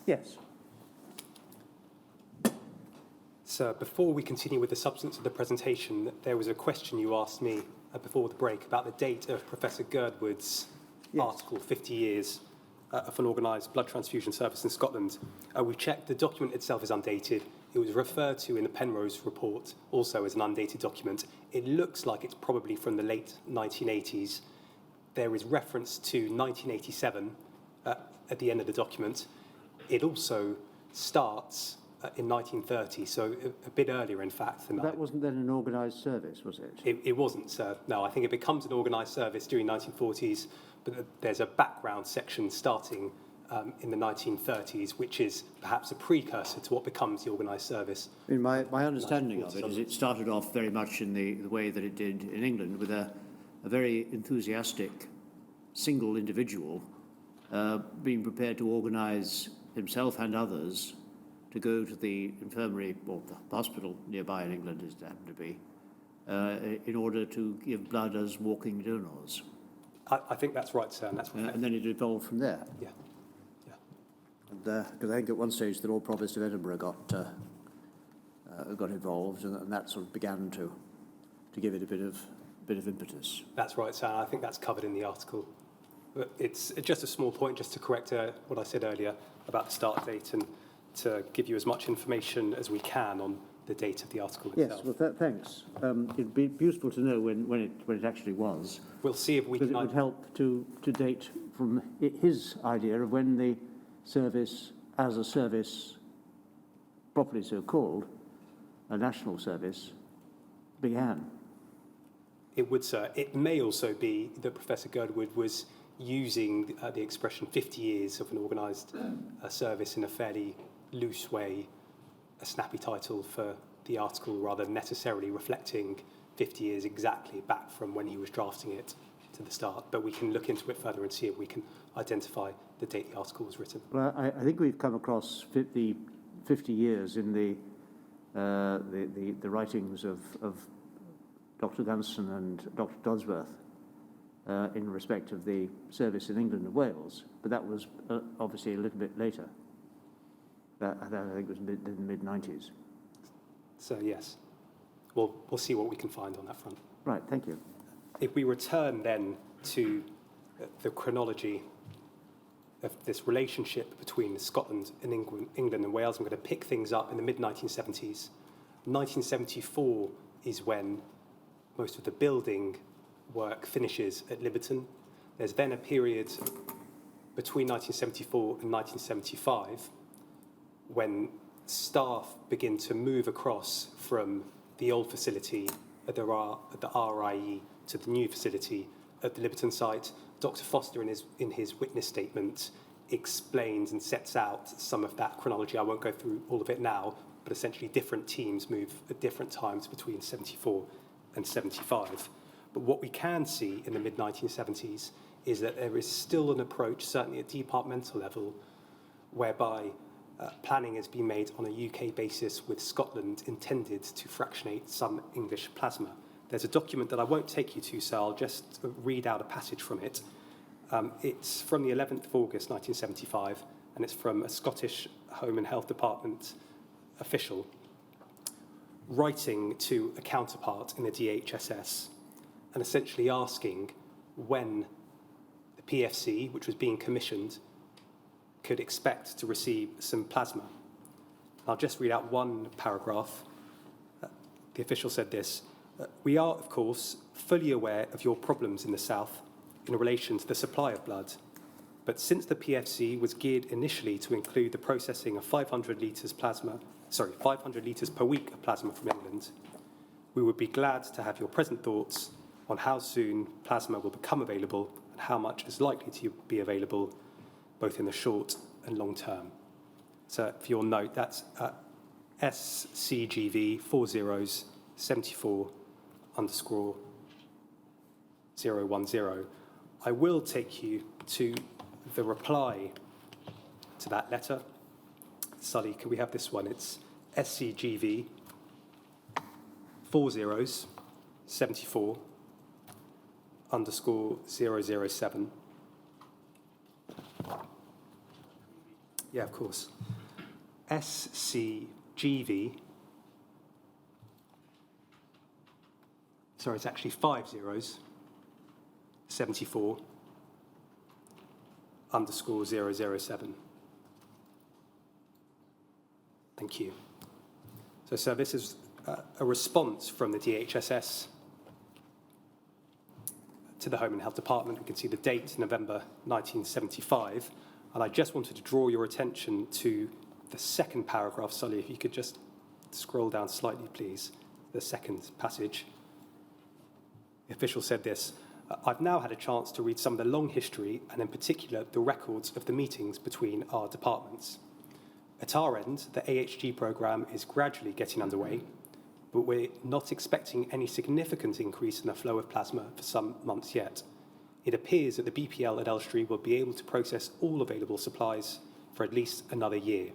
Yes. So before we continue with the substance of the presentation, there was a question you asked me before the break about the date of Professor Girdwood's article, 50 years of an organised blood transfusion service in Scotland. We checked the document itself is undated. It was referred to in the Penrose report also as an undated document. It looks like it's probably from the late 1980s. There is reference to 1987 at the end of the document. It also starts in 1930, so a bit earlier, in fact. Than that wasn't then an organised service, was it? It wasn't, sir. No, I think it becomes an organised service during 1940s, but there's a background section starting in the 1930s, which is perhaps a precursor to what becomes the organised service. I mean, my understanding of it is it started off very much in the way that it did in England, with a very enthusiastic single individual being prepared to organise himself and others to go to the infirmary or the hospital nearby in England, as it happened to be, in order to give blood as walking donors. I think that's right, sir, and that's and then it evolved from there. Yeah. Because I think at one stage the Lord Provost of Edinburgh got involved, and that sort of began to give it a bit of impetus. That's right, sir. I think that's covered in the article. But it's just a small point, just to correct what I said earlier about the start date, and to give you as much information as we can on the date of the article itself. Yes, well, thanks. It'd be useful to know when it actually was. We'll see if we can... Because it would help to date from his idea of when the service, as a service, properly so called, a national service, began. It would, sir. It may also be that Professor Girdwood was using the expression 50 years of an organised service in a fairly loose way, a snappy title for the article, rather than necessarily reflecting 50 years exactly back from when he was drafting it to the start. But we can look into it further and see if we can identify the date the article was written. Well, I think we've come across the 50 years in the writings of Dr. Gunston and Dr. Dodsworth in respect of the service in England and Wales, but that was obviously a little bit later. That I think was in the mid-90s. So yes, we'll see what we can find on that front. Right, thank you. If we return then to the chronology of this relationship between Scotland and England and Wales, I'm going to pick things up in the mid-1970s. 1974 is when most of the building work finishes at Liberton. There's then a period between 1974 and 1975 when staff begin to move across from the old facility at the RIE to the new facility at the Liberton site. Dr. Foster, in his witness statement, explains and sets out some of that chronology. I won't go through all of it now, but essentially different teams move at different times between 74 and 75. But what we can see in the mid-1970s is that there is still an approach, certainly at departmental level, whereby planning has been made on a UK basis with Scotland intended to fractionate some English plasma. There's a document that I won't take you to, so I'll just read out a passage from it. It's from the 11th of August 1975, and it's from a Scottish Home and Health Department official writing to a counterpart in the DHSS and essentially asking when the PFC, which was being commissioned, could expect to receive some plasma. I'll just read out one paragraph. The official said this: "We are, of course, fully aware of your problems in the south in relation to the supply of blood, but since the PFC was geared initially to include the processing of 500 litres per week of plasma from England, we would be glad to have your present thoughts on how soon plasma will become available and how much is likely to be available, both in the short and long term." So for your note, that's SCGV 4074_010. I will take you to the reply to that letter. Sully, can we have this one? It's SCGV 4074_007. Yeah, of course. SCGV. Sorry, it's actually 5 zeros. 74 underscore 007. Thank you. So this is a response from the DHSS to the Home and Health Department. We can see the date, November 1975. And I just wanted to draw your attention to the second paragraph. Sully, if you could just scroll down slightly, please. The second passage. The official said this: I've now had a chance to read some of the long history, and in particular the records of the meetings between our departments. At our end, the AHG programme is gradually getting underway, but we're not expecting any significant increase in the flow of plasma for some months yet. It appears that the BPL at Elstree will be able to process all available supplies for at least another year.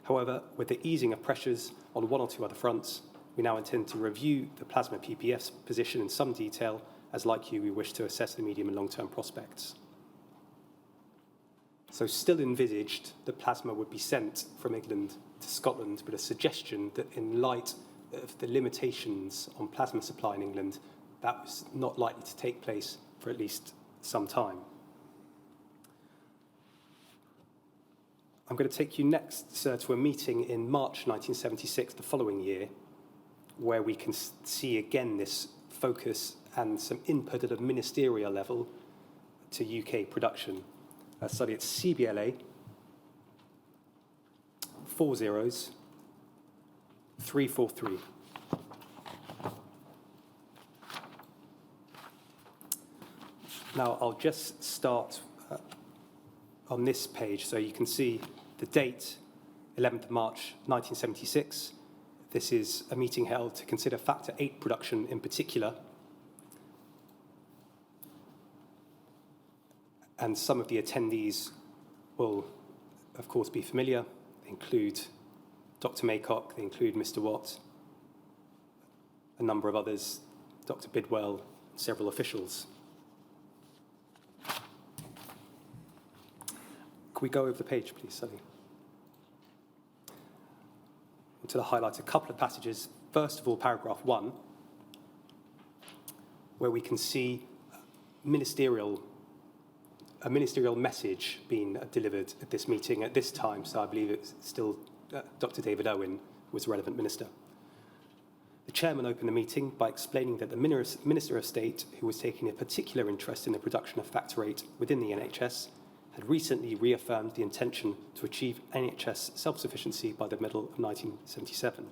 However, with the easing of pressures on one or two other fronts, we now intend to review the plasma PPF's position in some detail, as like you, we wish to assess the medium and long-term prospects. So still envisaged that plasma would be sent from England to Scotland, but a suggestion that in light of the limitations on plasma supply in England, that was not likely to take place for at least some time. I'm going to take you next, sir, to a meeting in March 1976, the following year, where we can see again this focus and some input at a ministerial level to UK production. Study at CBLA, 4 zeros, 343. Now, I'll just start on this page so you can see the date, 11th of March 1976. This is a meeting held to consider Factor 8 production in particular. And some of the attendees will, of course, be familiar. They include Dr. Maycock, they include Mr. Watt, a number of others, Dr. Bidwell, and several officials. Can we go over the page, please, Sally? I want to highlight a couple of passages. First of all, paragraph 1, where we can see a ministerial message being delivered at this meeting at this time, so I believe it's still Dr. David Owen was relevant minister. The chairman opened the meeting by explaining that the Minister of State, who was taking a particular interest in the production of Factor 8 within the NHS, had recently reaffirmed the intention to achieve NHS self-sufficiency by the middle of 1977.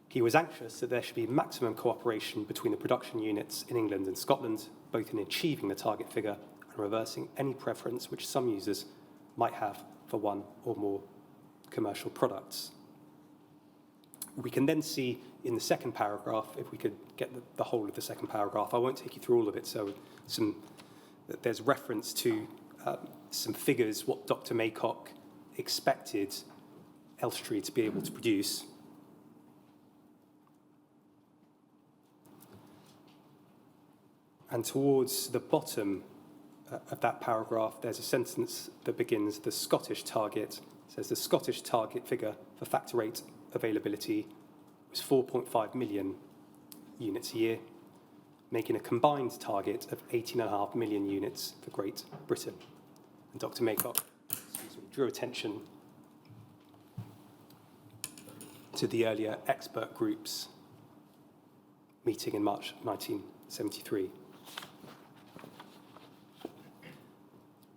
He was anxious that there should be maximum cooperation between the production units in England and Scotland, both in achieving the target figure and reversing any preference which some users might have for one or more commercial products. We can then see in the second paragraph, if we could get the whole of the second paragraph, I won't take you through all of it, so there's reference to some figures, what Dr. Maycock expected Elstree to be able to produce. And towards the bottom of that paragraph, there's a sentence that begins, the Scottish target, says the Scottish target figure for Factor 8 availability was 4.5 million units a year, making a combined target of 18.5 million units for Great Britain. And Dr. Maycock drew attention to the earlier expert groups meeting in March 1973.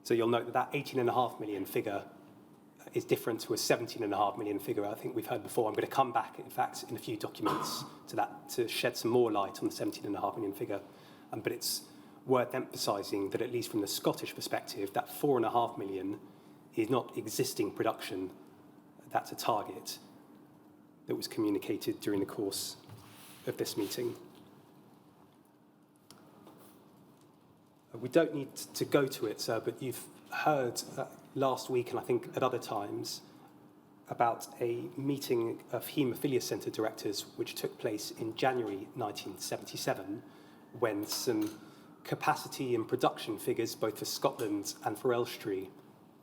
So you'll note that 18.5 million figure is different to a 17.5 million figure I think we've heard before. I'm going to come back, in fact, in a few documents to that to shed some more light on the 17.5 million figure. But it's worth emphasising that at least from the Scottish perspective, that 4.5 million is not existing production. That's a target that was communicated during the course of this meeting. We don't need to go to it, sir, but you've heard last week, and I think at other times, about a meeting of haemophilia centre directors which took place in January 1977, when some capacity and production figures, both for Scotland and for Elstree,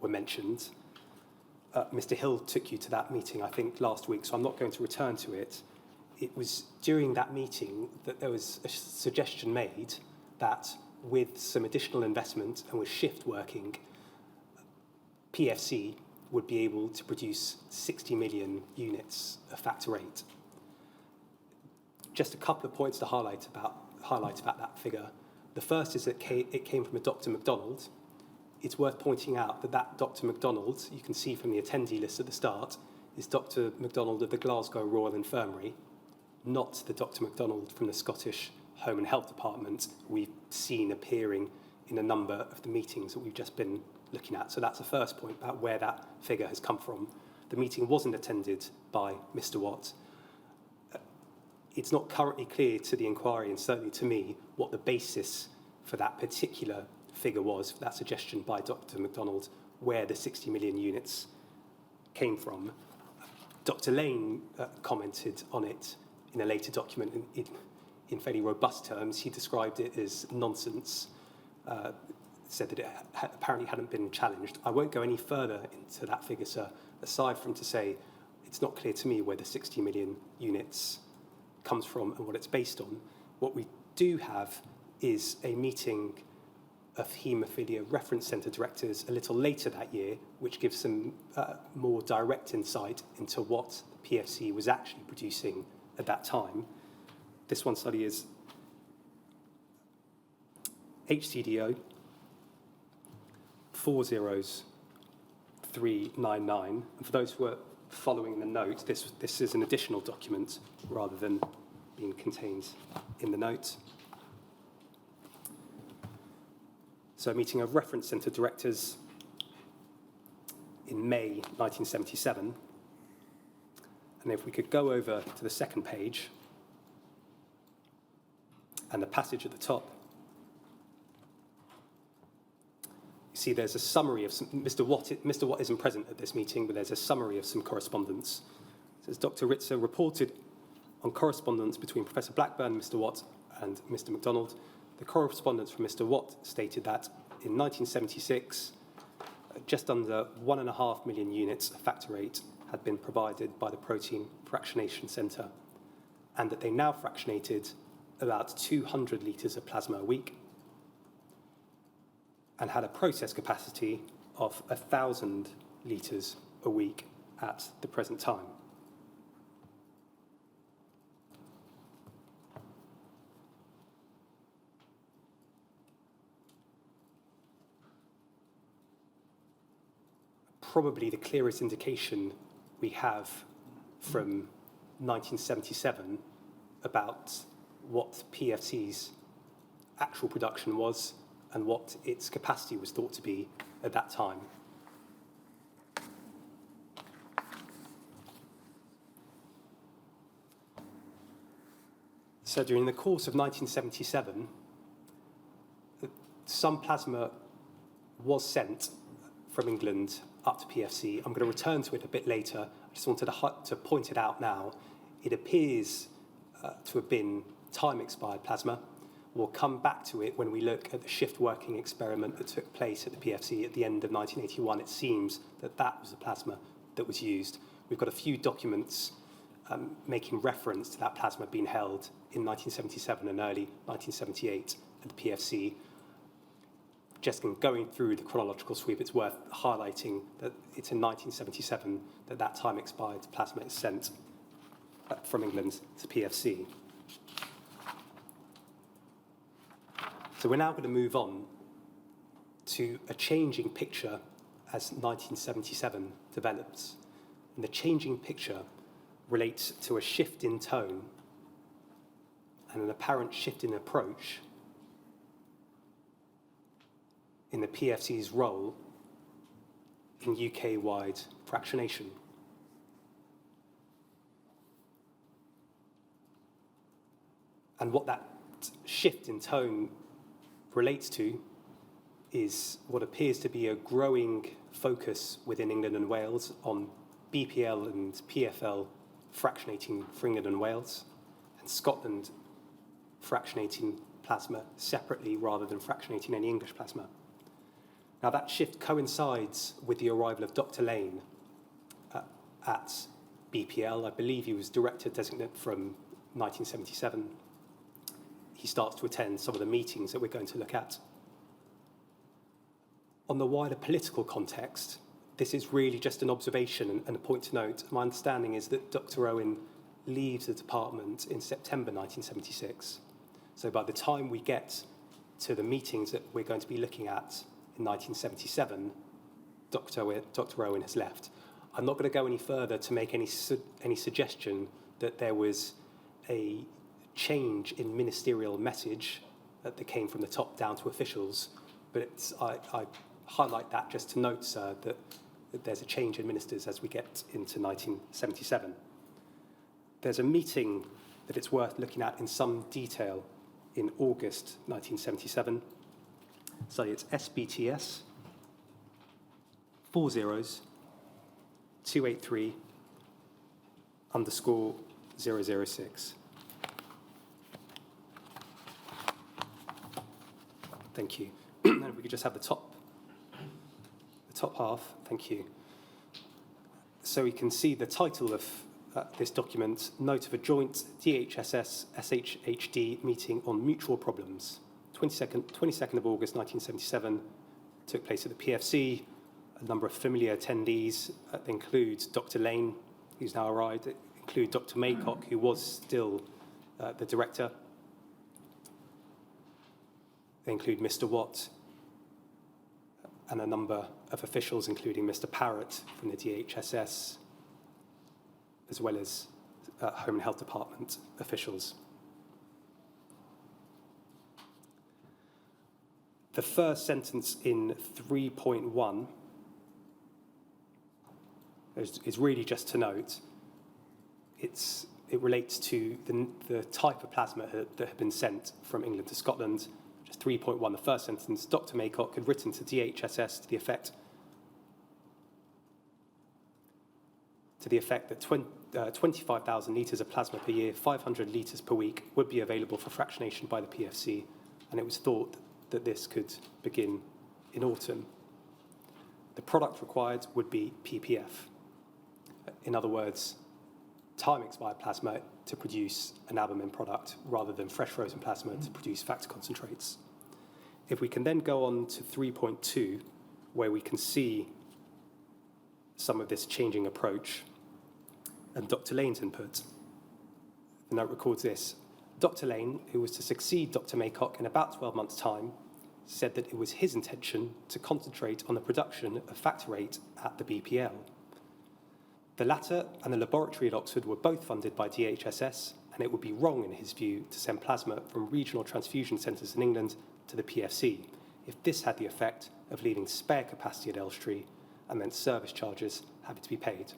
were mentioned. Mr. Hill took you to that meeting, I think, last week, so I'm not going to return to it. It was during that meeting that there was a suggestion made that with some additional investment and with shift working, PFC would be able to produce 60 million units of factor 8. Just a couple of points to highlight about that figure. The first is that it came from a Dr. MacDonald. It's worth pointing out that Dr. MacDonald, you can see from the attendee list at the start, is Dr. MacDonald of the Glasgow Royal Infirmary, not the Dr. MacDonald from the Scottish Home and Health Department we've seen appearing in a number of the meetings that we've just been looking at. So that's the first point about where that figure has come from. The meeting wasn't attended by Mr. Watt. It's not currently clear to the inquiry, and certainly to me, what the basis for that particular figure was, for that suggestion by Dr. MacDonald, where the 60 million units came from. Dr. Lane commented on it in a later document in fairly robust terms. He described it as nonsense, said that it apparently hadn't been challenged. I won't go any further into that figure, sir, aside from to say it's not clear to me where the 60 million units comes from and what it's based on. What we do have is a meeting of haemophilia reference centre directors a little later that year, which gives some more direct insight into what the PFC was actually producing at that time. This one study is HCDO 40399. And for those who are following the note, this is an additional document rather than being contained in the note. So a meeting of reference centre directors in May 1977. And if we could go over to the second page and the passage at the top, you see there's a summary of some, Mr. Watt isn't present at this meeting, but there's a summary of some correspondence. It says Dr. Ritzer reported on correspondence between Professor Blackburn, Mr. Watt, and Mr. MacDonald. The correspondence from Mr. Watt stated that in 1976, just under 1.5 million units of factor 8 had been provided by the Protein Fractionation Centre, and that they now fractionated about 200 litres of plasma a week and had a process capacity of 1,000 litres a week at the present time. Probably the clearest indication we have from 1977 about what PFC's actual production was and what its capacity was thought to be at that time. So during the course of 1977, some plasma was sent from England up to PFC. I'm going to return to it a bit later. I just wanted to point it out now. It appears to have been time-expired plasma. We'll come back to it when we look at the shift working experiment that took place at the PFC at the end of 1981. It seems that that was the plasma that was used. We've got a few documents making reference to that plasma being held in 1977 and early 1978 at the PFC. Just in going through the chronological sweep, it's worth highlighting that it's in 1977 that that time-expired plasma is sent from England to PFC. So we're now going to move on to a changing picture as 1977 develops. And the changing picture relates to a shift in tone and an apparent shift in approach in the PFC's role in UK-wide fractionation. And what that shift in tone relates to is what appears to be a growing focus within England and Wales on BPL and PFL fractionating for England and Wales, and Scotland fractionating plasma separately rather than fractionating any English plasma. Now that shift coincides with the arrival of Dr. Lane at BPL. I believe he was director designate from 1977. He starts to attend some of the meetings that we're going to look at. On the wider political context, this is really just an observation and a point to note. My understanding is that Dr. Owen leaves the department in September 1976. So by the time we get to the meetings that we're going to be looking at in 1977, Dr. Owen has left. I'm not going to go any further to make any suggestion that there was a change in ministerial message that came from the top down to officials, but I highlight that just to note, sir, that there's a change in ministers as we get into 1977. There's a meeting that it's worth looking at in some detail in August 1977. So it's SBTS 40-283_006. Thank you. And if we could just have the top half, thank you. So we can see the title of this document, Note of a Joint DHSS-SHHD Meeting on Mutual Problems. 22nd of August 1977, took place at the PFC. A number of familiar attendees include Dr. Lane, who's now arrived, include Dr. Maycock, who was still the director. They include Mr. Watt and a number of officials, including Mr. Parrott from the DHSS, as well as Home and Health Department officials. The first sentence in 3.1 is really just to note, it relates to the type of plasma that had been sent from England to Scotland. Just 3.1, the first sentence, Dr. Maycock had written to DHSS to the effect that 25,000 litres of plasma per year, 500 litres per week, would be available for fractionation by the PFC, and it was thought that this could begin in autumn. The product required would be PPF. In other words, time-expired plasma to produce an albumin product rather than fresh frozen plasma to produce factor concentrates. If we can then go on to 3.2, where we can see some of this changing approach and Dr. Lane's input. The note records this. Dr. Lane, who was to succeed Dr. Maycock in about 12 months' time, said that it was his intention to concentrate on the production of factor VIII at the BPL. The latter and the laboratory at Oxford were both funded by DHSS, and it would be wrong, in his view, to send plasma from regional transfusion centres in England to the PFC if this had the effect of leaving spare capacity at Elstree and meant service charges having to be paid.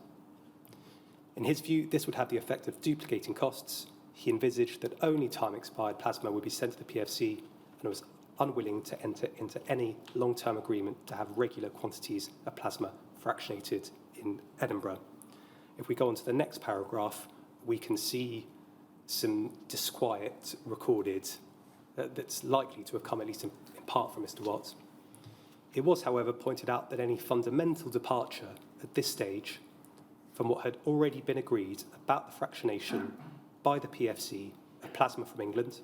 In his view, this would have the effect of duplicating costs. He envisaged that only time-expired plasma would be sent to the PFC and was unwilling to enter into any long-term agreement to have regular quantities of plasma fractionated in Edinburgh. If we go on to the next paragraph, we can see some disquiet recorded that's likely to have come at least in part from Mr. Watt. It was, however, pointed out that any fundamental departure at this stage from what had already been agreed about the fractionation by the PFC of plasma from England,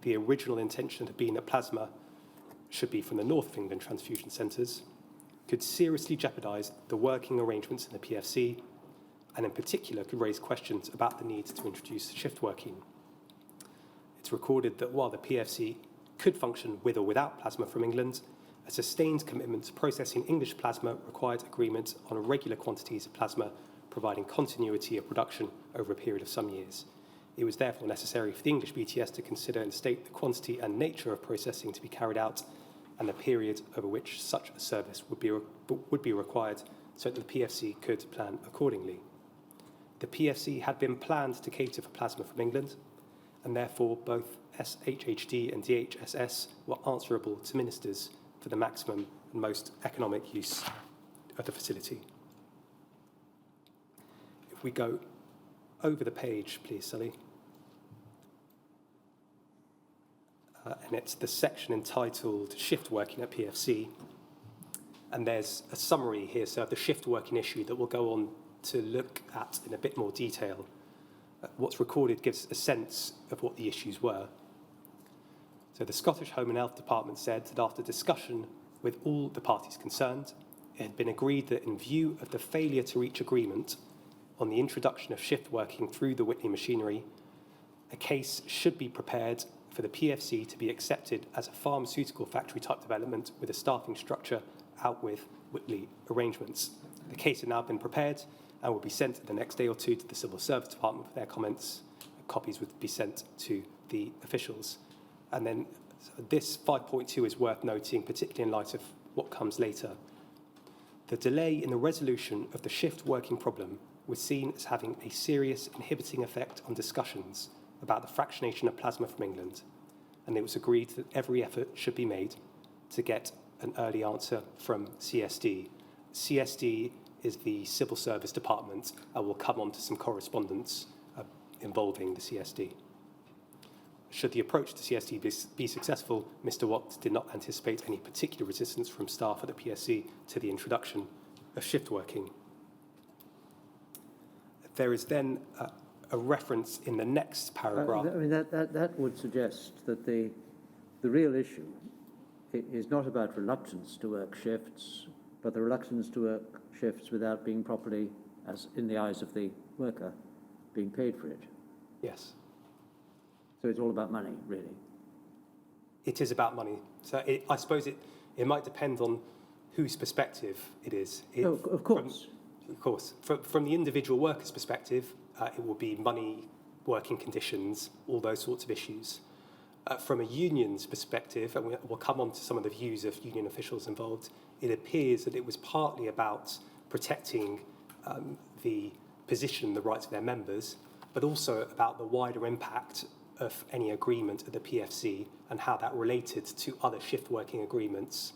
the original intention had been that plasma should be from the North of England transfusion centres, could seriously jeopardise the working arrangements in the PFC, and in particular could raise questions about the need to introduce shift working. It's recorded that while the PFC could function with or without plasma from England, a sustained commitment to processing English plasma required agreement on regular quantities of plasma, providing continuity of production over a period of some years. It was therefore necessary for the English BTS to consider and state the quantity and nature of processing to be carried out and the period over which such a service would be required so that the PFC could plan accordingly. The PFC had been planned to cater for plasma from England, and therefore both SHHD and DHSS were answerable to ministers for the maximum and most economic use of the facility. If we go over the page, please, Sally. And it's the section entitled Shift Working at PFC. And there's a summary here, so of the shift working issue that will go on to look at in a bit more detail. What's recorded gives a sense of what the issues were. So the Scottish Home and Health Department said that after discussion with all the parties concerned, it had been agreed that in view of the failure to reach agreement on the introduction of shift working through the Whitley machinery, a case should be prepared for the PFC to be accepted as a pharmaceutical factory type development with a staffing structure out with Whitley arrangements. The case has now been prepared and will be sent the next day or two to the Civil Service Department for their comments. Copies would be sent to the officials. And then this 5.2 is worth noting, particularly in light of what comes later. The delay in the resolution of the shift working problem was seen as having a serious inhibiting effect on discussions about the fractionation of plasma from England, and it was agreed that every effort should be made to get an early answer from CSD. CSD is the Civil Service Department, and we'll come on to some correspondence involving the CSD. Should the approach to CSD be successful, Mr. Watt did not anticipate any particular resistance from staff at the PSC to the introduction of shift working. There is then a reference in the next paragraph. I mean, that would suggest that the real issue is not about reluctance to work shifts, but the reluctance to work shifts without being properly, as in the eyes of the worker, being paid for it. Yes. So it's all about money, really. It is about money. So I suppose it might depend on whose perspective it is. Of course. Of course. From the individual worker's perspective, it will be money, working conditions, all those sorts of issues. From a union's perspective, and we'll come on to some of the views of union officials involved, it appears that it was partly about protecting the position, the rights of their members, but also about the wider impact of any agreement at the PFC and how that related to other shift working agreements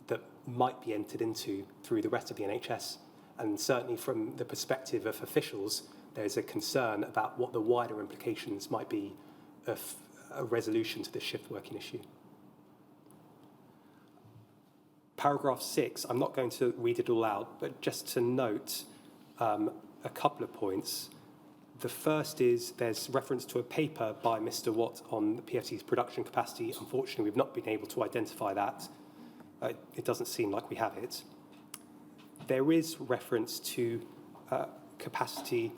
that might be entered into through the rest of the NHS. And certainly from the perspective of officials, there's a concern about what the wider implications might be of a resolution to the shift working issue. Paragraph 6, I'm not going to read it all out, but just to note a couple of points. The first is there's reference to a paper by Mr. Watt on the PFC's production capacity. Unfortunately, we've not been able to identify that. It doesn't seem like we have it. There is reference to capacity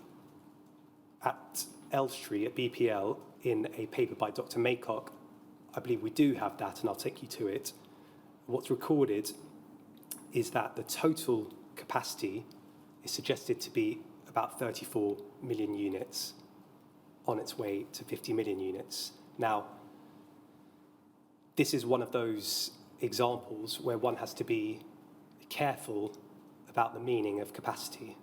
at Elstree, at BPL, in a paper by Dr. Maycock. I believe we do have that, and I'll take you to it. What's recorded is that the total capacity is suggested to be about 34 million units on its way to 50 million units. Now, this is one of those examples where one has to be careful about the meaning of capacity.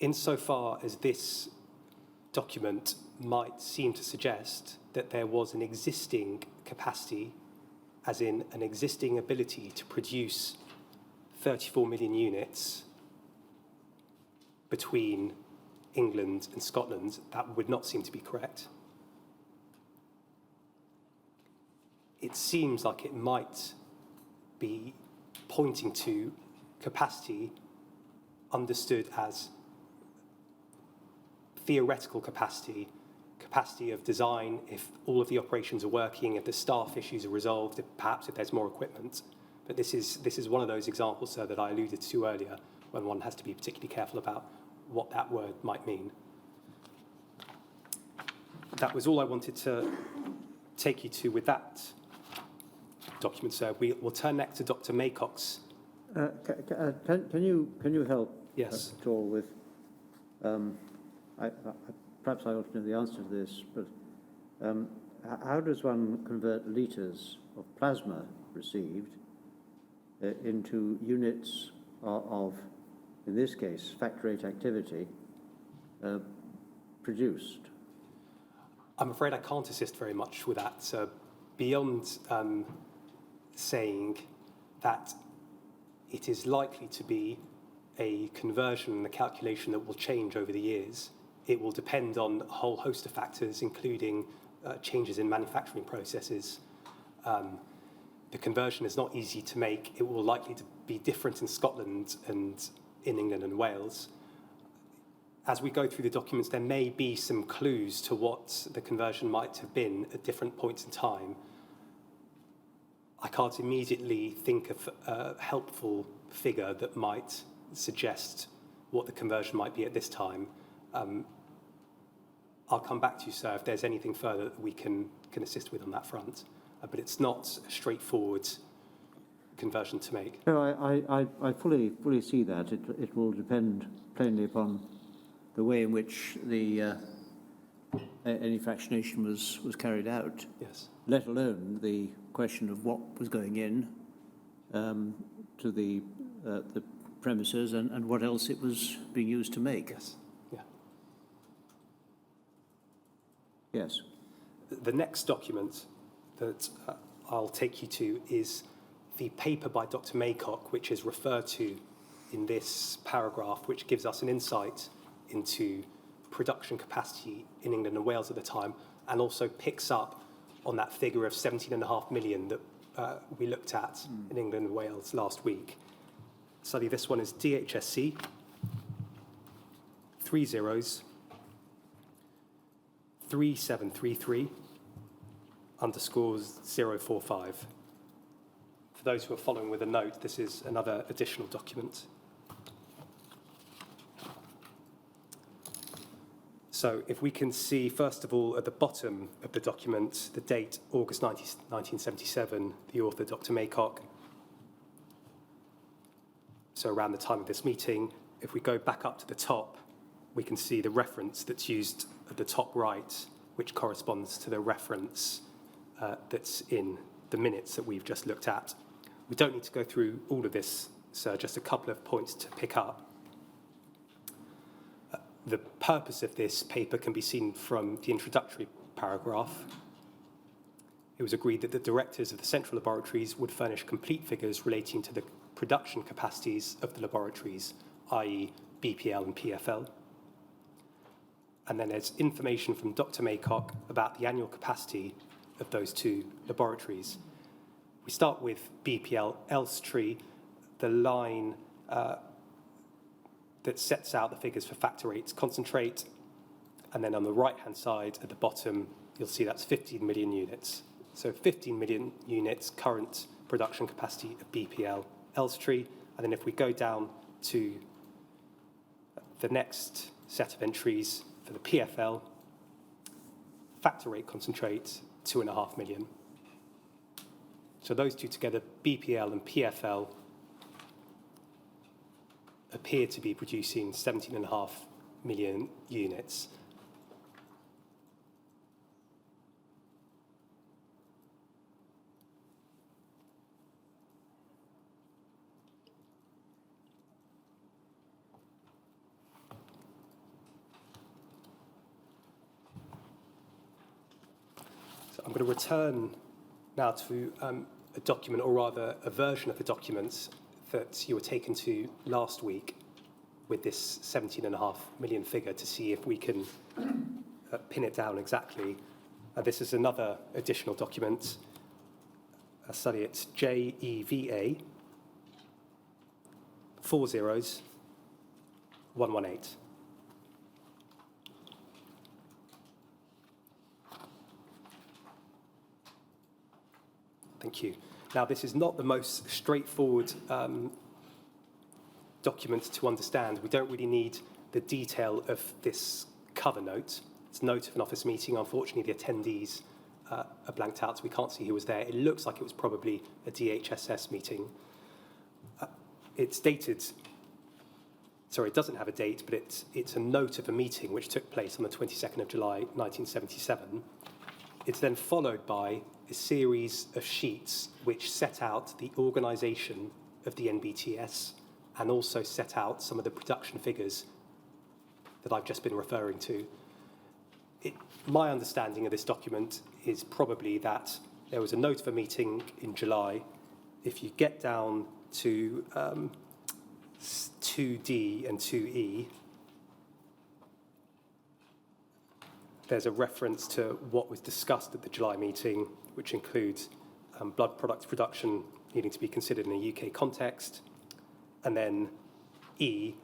Insofar as this document might seem to suggest that there was an existing capacity, as in an existing ability to produce 34 million units between England and Scotland, that would not seem to be correct. It seems like it might be pointing to capacity understood as theoretical capacity, capacity of design if all of the operations are working, if the staff issues are resolved, perhaps if there's more equipment. But this is one of those examples, sir, that I alluded to earlier, when one has to be particularly careful about what that word might mean. That was all I wanted to take you to with that document, sir. We'll turn next to Dr. Maycock's. Can you help Yes. at all with? Perhaps I ought to know the answer to this, but how does one convert litres of plasma received into units of, in this case, factor rate activity produced? I'm afraid I can't assist very much with that, sir, beyond saying that it is likely to be a conversion and a calculation that will change over the years. It will depend on a whole host of factors, including changes in manufacturing processes, the conversion is not easy to make. It will likely to be different in Scotland and in England and Wales. As we go through the documents, there may be some clues to what the conversion might have been at different points in time. I can't immediately think of a helpful figure that might suggest what the conversion might be at this time. I'll come back to you, sir, if there's anything further that we can assist with on that front. But it's not a straightforward conversion to make. No, I fully see that. It will depend plainly upon the way in which the any fractionation was carried out. Yes. Let alone the question of what was going in to the premises and what else it was being used to make. Yes. Yeah. Yes. The next document that I'll take you to is the paper by Dr. Maycock, which is referred to in this paragraph, which gives us an insight into production capacity in England and Wales at the time, and also picks up on that figure of 17.5 million that we looked at in England and Wales last week. Study this one is DHSC, 3 zeros, 3733 underscores 045. For those who are following with a note, this is another additional document. So if we can see, first of all, at the bottom of the document, the date, August 1977, the author, Dr. Maycock. So around the time of this meeting, if we go back up to the top, we can see the reference that's used at the top right, which corresponds to the reference that's in the minutes that we've just looked at. We don't need to go through all of this, sir, just a couple of points to pick up. The purpose of this paper can be seen from the introductory paragraph. It was agreed that the directors of the central laboratories would furnish complete figures relating to the production capacities of the laboratories, i.e. BPL and PFL. And then there's information from Dr. Maycock about the annual capacity of those two laboratories. We start with BPL Elstree, the line that sets out the figures for factor rates concentrate, and then on the right-hand side at the bottom, you'll see that's 15 million units. So 15 million units current production capacity of BPL Elstree, and then if we go down to the next set of entries for the PFL, factor rate concentrate, 2.5 million. So those two together, BPL and PFL, appear to be producing 17.5 million units. So I'm going to return now to a document, or rather a version of the documents that you were taken to last week with this 17.5 million figure to see if we can pin it down exactly. This is another additional document. A study, it's JEVA, 4 zeros, 118. Thank you. Now, this is not the most straightforward document to understand. We don't really need the detail of this cover note. It's a note of an office meeting. Unfortunately, the attendees are blanked out, so we can't see who was there. It looks like it was probably a DHSS meeting. It's dated, sorry, it doesn't have a date, but it's a note of a meeting which took place on the 22nd of July, 1977. It's then followed by a series of sheets which set out the organisation of the NBTS and also set out some of the production figures that I've just been referring to. My understanding of this document is probably that there was a note of a meeting in July. If you get down to 2D and 2E, there's a reference to what was discussed at the July meeting, which includes blood product production needing to be considered in a UK context. And then E,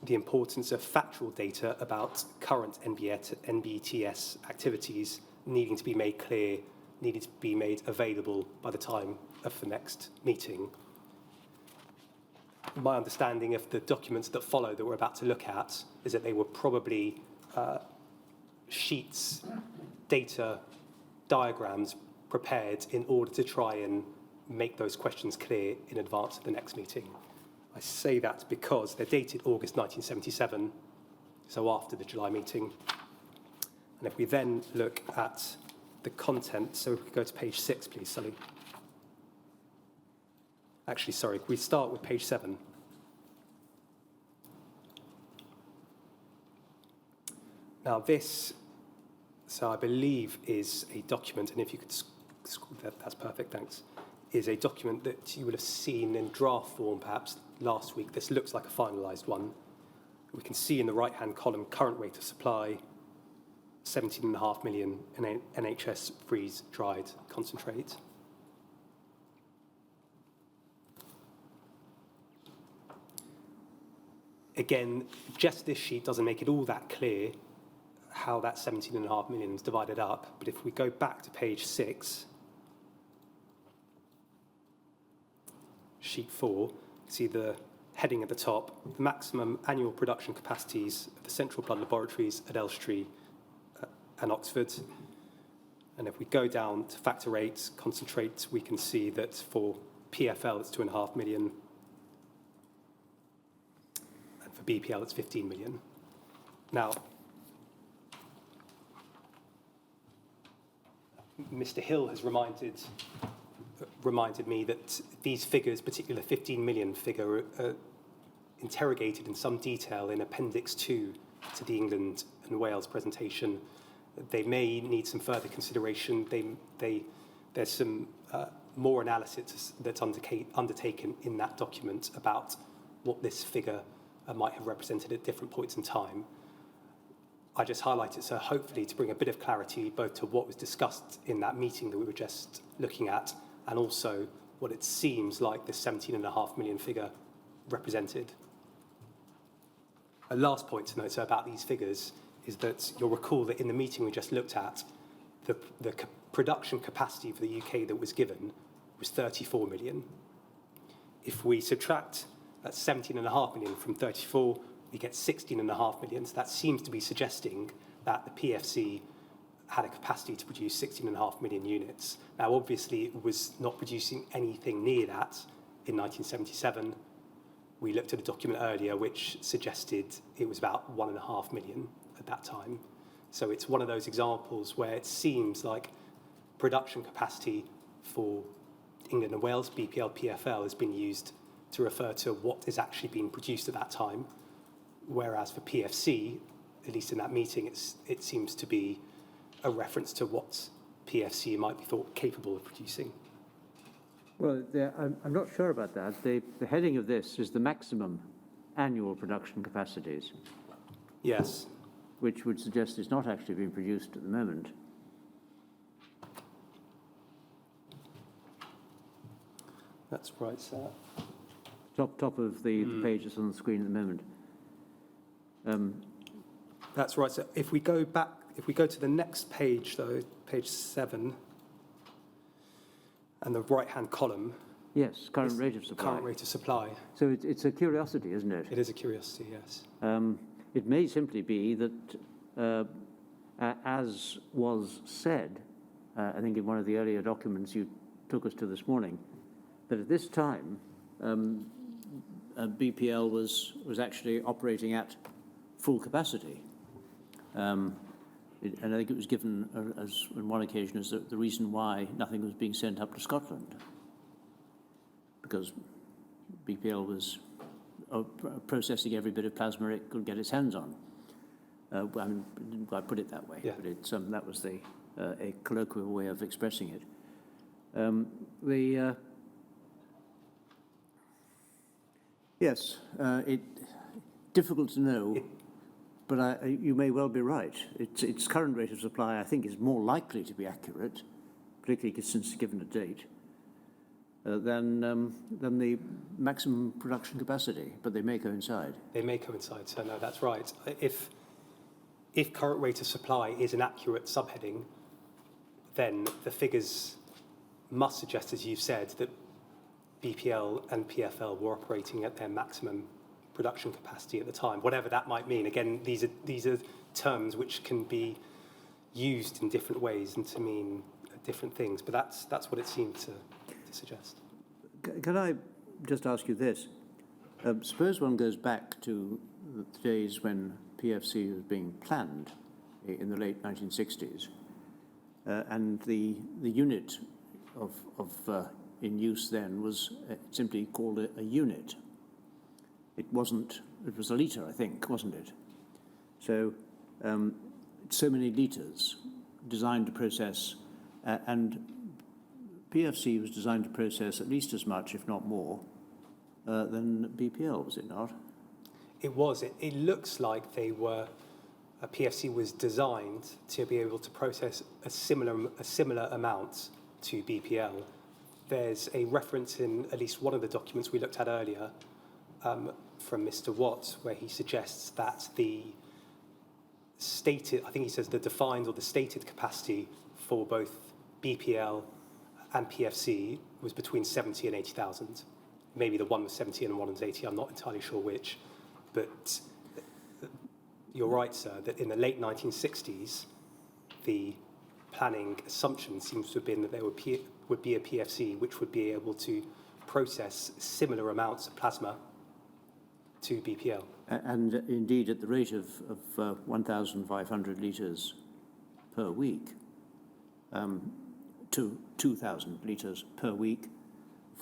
the importance of factual data about current NBTS activities needing to be made clear, needed to be made available by the time of the next meeting. My understanding of the documents that follow that we're about to look at is that they were probably sheets, data, diagrams prepared in order to try and make those questions clear in advance of the next meeting. I say that because they're dated August 1977, so after the July meeting. And if we then look at the content, so if we go to page 6, please, Sully. Actually, sorry, we start with page 7. Now this, so I believe, is a document, and if you could, that's perfect, thanks, is a document that you will have seen in draft form perhaps last week. This looks like a finalised one. We can see in the right-hand column current rate of supply, 17.5 million NHS freeze-dried concentrate. Again, just this sheet doesn't make it all that clear how that 17.5 million is divided up, but if we go back to page 6, sheet 4, see the heading at the top, the maximum annual production capacities of the Central Blood Laboratories at Elstree and Oxford. And if we go down to factor rates, concentrates, we can see that for PFL it's 2.5 million, and for BPL it's 15 million. Now, Mr. Hill has reminded me that these figures, particularly the 15 million figure, are interrogated in some detail in Appendix 2 to the England and Wales presentation. They may need some further consideration. There's some more analysis that's undertaken in that document about what this figure might have represented at different points in time. I just highlight it so hopefully to bring a bit of clarity both to what was discussed in that meeting that we were just looking at and also what it seems like this 17.5 million figure represented. A last point to note about these figures is that you'll recall that in the meeting we just looked at, the production capacity for the UK that was given was 34 million. If we subtract that 17.5 million from 34, we get 16.5 million. So that seems to be suggesting that the PFC had a capacity to produce 16.5 million units. Now, obviously, it was not producing anything near that in 1977. We looked at a document earlier which suggested it was about 1.5 million at that time. So it's one of those examples where it seems like production capacity for England and Wales, BPL, PFL, has been used to refer to what is actually being produced at that time. Whereas for PFC, at least in that meeting, it seems to be a reference to what PFC might be thought capable of producing. Well, I'm not sure about that. The heading of this is the maximum annual production capacities. Yes. Which would suggest it's not actually being produced at the moment. That's right, sir. Top of the page that's on the screen at the moment. That's right. So if we go back, if we go to the next page, though, page 7, and the right-hand column. Yes, current rate of supply. Current rate of supply. So it's a curiosity, isn't it? It is a curiosity, yes. It may simply be that, as was said, I think in one of the earlier documents you took us to this morning, that at this time, BPL was actually operating at full capacity. And I think it was given as on one occasion as the reason why nothing was being sent up to Scotland, because BPL was processing every bit of plasma it could get its hands on. I didn't quite put it that way, yeah. But that was a colloquial way of expressing it. Yes, difficult to know. But you may well be right. Its current rate of supply, I think, is more likely to be accurate particularly since given a date, than the maximum production capacity, but they may coincide. They may coincide, so no, that's right. If current rate of supply is an accurate subheading, then the figures must suggest, as you've said, that BPL and PFL were operating at their maximum production capacity at the time, whatever that might mean. Again, these are terms which can be used in different ways and to mean different things, but that's what it seemed to suggest. Can I just ask you this? Suppose one goes back to the days when PFC was being planned in the late 1960s, and the unit of in use then was simply called a unit. It was a litre, I think, wasn't it? So, so many litres designed to process, and PFC was designed to process at least as much, if not more, than BPL, was it not? It was. It looks like PFC was designed to be able to process a similar amount to BPL. There's a reference in at least one of the documents we looked at earlier from Mr. Watt, where he suggests that the stated, I think he says the defined or the stated capacity for both BPL and PFC was between 70 and 80,000. Maybe the one was 70 and one was 80, I'm not entirely sure which. But you're right, sir, that in the late 1960s, the planning assumption seems to have been that there would be a PFC which would be able to process similar amounts of plasma to BPL. And indeed, at the rate of 1,500 litres per week, to 2,000 litres per week,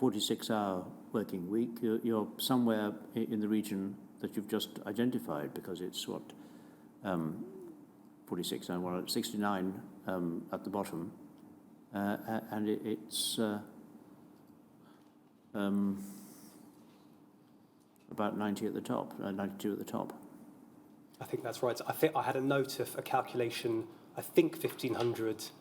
46-hour working week, you're somewhere in the region that you've just identified, because it's 46 and 69 at the bottom, and it's about 90 at the top, 92 at the top. I think that's right. I think I had a note of a calculation. I think 1,500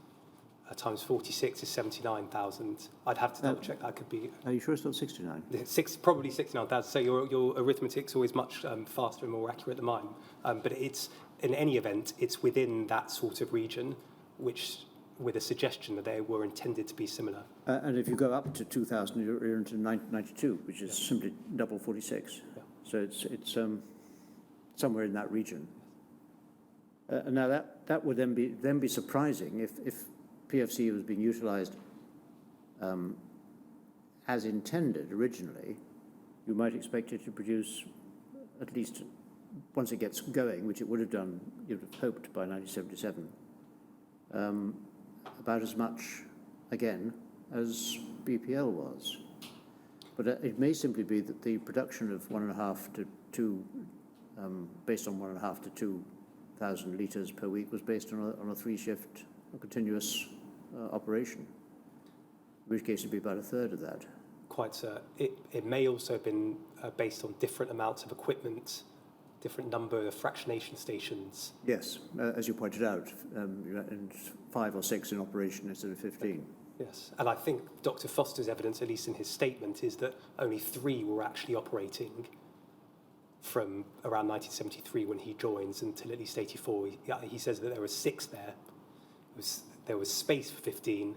times 46 is 79,000. I'd have to double check. That could be. Are you sure it's not 69? Probably 69,000. So your arithmetic's always much faster and more accurate than mine. But it's in any event, it's within that sort of region, which with a suggestion that they were intended to be similar. And if you go up to 2,000, you're into 92, which is simply double 46. Yeah. So it's somewhere in that region. Now that would then be surprising if PFC was being utilised as intended originally. You might expect it to produce, at least once it gets going, which it would have done, you'd have hoped by 1977, about as much again as BPL was. But it may simply be that the production of 1.5 to 2, based on 1.5 to 2,000 litres per week, was based on a 3-shift continuous operation, in which case it'd be about a third of that. Quite so. It may also have been based on different amounts of equipment, different number of fractionation stations. Yes, as you pointed out, and 5 or 6 in operation instead of 15. Yes, and I think Dr. Foster's evidence, at least in his statement, is that only 3 were actually operating from around 1973 when he joins until at least 84. He says that there were 6 there. There was space for 15,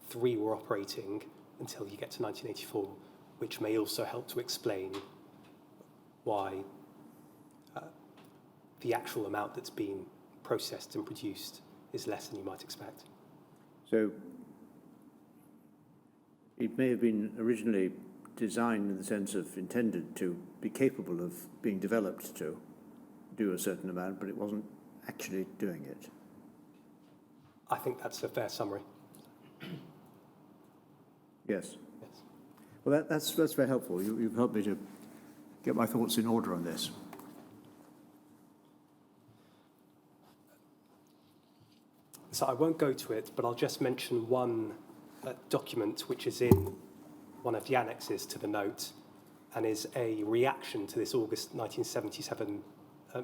3 were operating until you get to 1984, which may also help to explain why the actual amount that's been processed and produced is less than you might expect. So it may have been originally designed in the sense of intended to be capable of being developed to do a certain amount, but it wasn't actually doing it. I think that's a fair summary. Yes. Yes. Well, that's very helpful. You've helped me to get my thoughts in order on this. So I won't go to it, but I'll just mention one document which is in one of the annexes to the note and is a reaction to this August 1977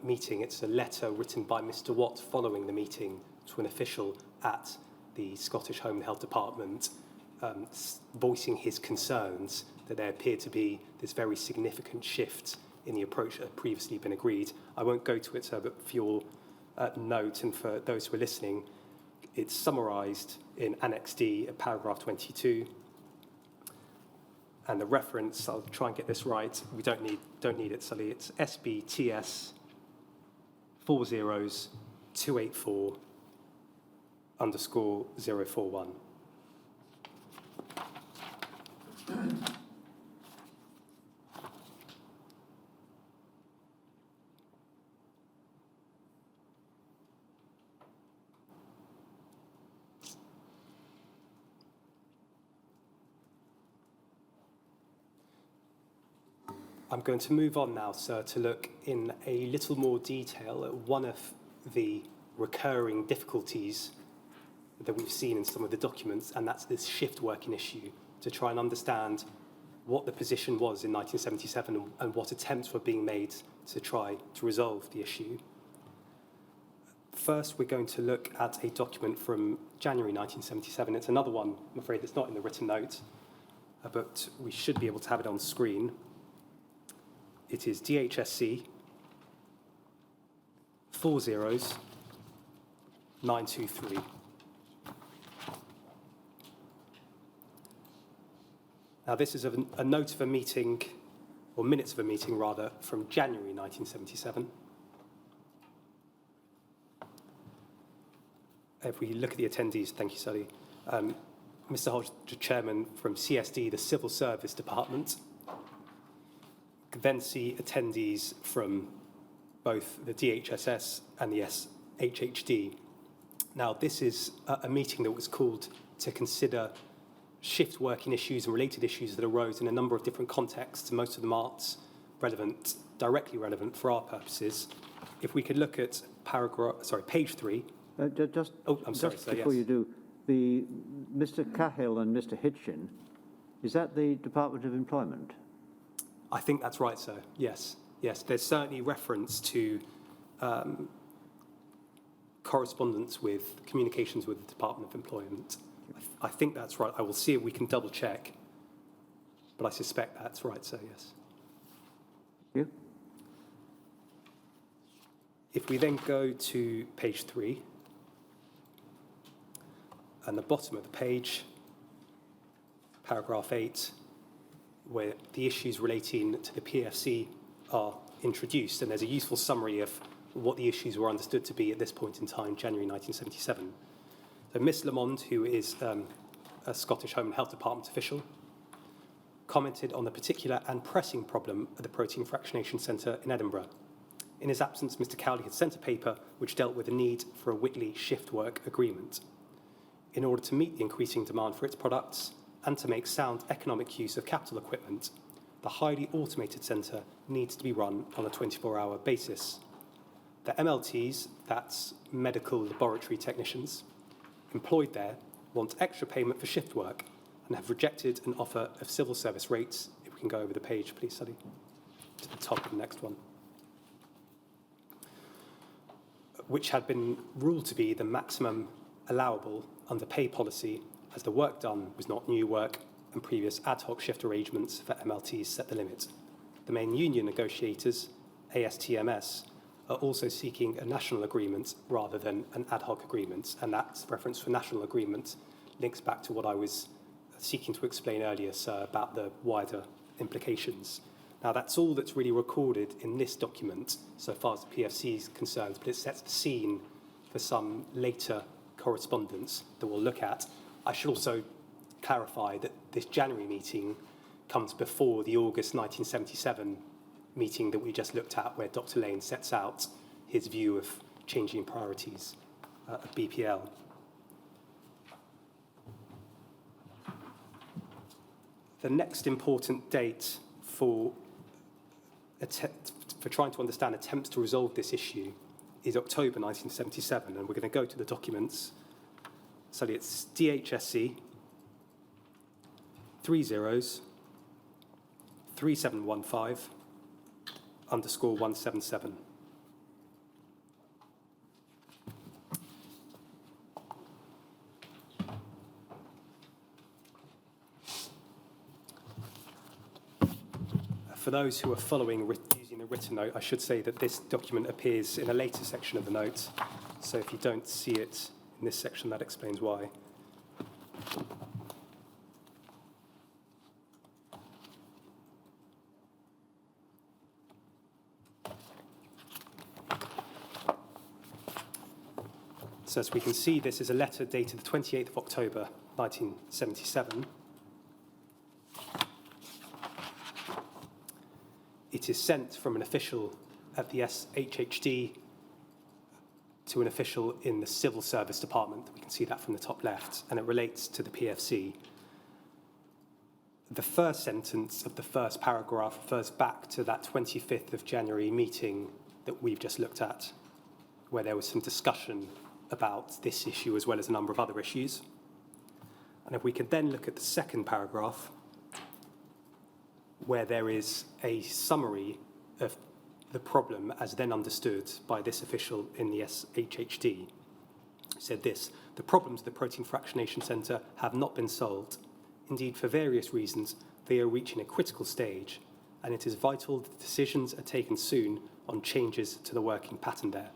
meeting. It's a letter written by Mr. Watt following the meeting to an official at the Scottish Home and Health Department voicing his concerns that there appeared to be this very significant shift in the approach that had previously been agreed. I won't go to it, sir, but for your note and for those who are listening, it's summarised in Annex D at paragraph 22. And the reference, I'll try and get this right, we don't need it, Sully. It's SBTS 40284_041. I'm going to move on now, sir, to look in a little more detail at one of the recurring difficulties that we've seen in some of the documents, and that's this shift working issue, to try and understand what the position was in 1977 and what attempts were being made to try to resolve the issue. First, we're going to look at a document from January 1977. It's another one, I'm afraid, that's not in the written note, but we should be able to have it on screen. It is DHSC 40923. Now, this is a note of a meeting, or minutes of a meeting, rather, from January 1977. If we look at the attendees, thank you, Sully. Mr. Hodge, the chairman from CSD, the Civil Service Department. Then see attendees from both the DHSS and the SHHD. Now, this is a meeting that was called to consider shift working issues and related issues that arose in a number of different contexts. Most of them aren't relevant, directly relevant for our purposes. If we could look at page 3. Just Yes. before you do, the Mr. Cahill and Mr. Hitchin, is that the Department of Employment? I think that's right, sir. Yes. There's certainly reference to correspondence with communications with the Department of Employment. I think that's right. I will see if we can double check, but I suspect that's right, sir. Yes. Thank you. If we then go to page 3, and the bottom of the page, paragraph 8. Where the issues relating to the PFC are introduced, and there's a useful summary of what the issues were understood to be at this point in time, January 1977. So Miss Lamond, who is a Scottish Home and Health Department official, commented on the particular and pressing problem at the Protein Fractionation Centre in Edinburgh. In his absence, Mr. Cowley had sent a paper which dealt with the need for a Whitley shift work agreement. In order to meet the increasing demand for its products, and to make sound economic use of capital equipment, the highly automated centre needs to be run on a 24-hour basis. The MLTs, that's medical laboratory technicians, employed there want extra payment for shift work and have rejected an offer of civil service rates. If we can go over the page, please, Sully, to the top of the next one, which had been ruled to be the maximum allowable under pay policy, as the work done was not new work and previous ad hoc shift arrangements for MLTs set the limit. The main union negotiators, ASTMS, are also seeking a national agreement rather than an ad hoc agreement, and that reference for national agreement links back to what I was seeking to explain earlier, sir, about the wider implications. Now, that's all that's really recorded in this document so far as the PFC is concerned, but it sets the scene for some later correspondence that we'll look at. I should also clarify that this January meeting comes before the August 1977 meeting that we just looked at, where Dr. Lane sets out his view of changing priorities of BPL. The next important date for trying to understand attempts to resolve this issue is October 1977, and we're going to go to the documents. So it's DHSC 303715_177. For those who are following using the written note, I should say that this document appears in a later section of the notes. So if you don't see it in this section, that explains why. So as we can see, this is a letter dated the 28th of October, 1977. It is sent from an official at the SHHD to an official in the Civil Service Department. We can see that from the top left, and it relates to the PFC. The first sentence of the first paragraph refers back to that 25th of January meeting that we've just looked at, where there was some discussion about this issue as well as a number of other issues. And if we could then look at the second paragraph, where there is a summary of the problem as then understood by this official in the SHHD, said this: the problems of the Protein Fractionation Centre have not been solved. Indeed, for various reasons, they are reaching a critical stage, and it is vital that decisions are taken soon on changes to the working pattern there.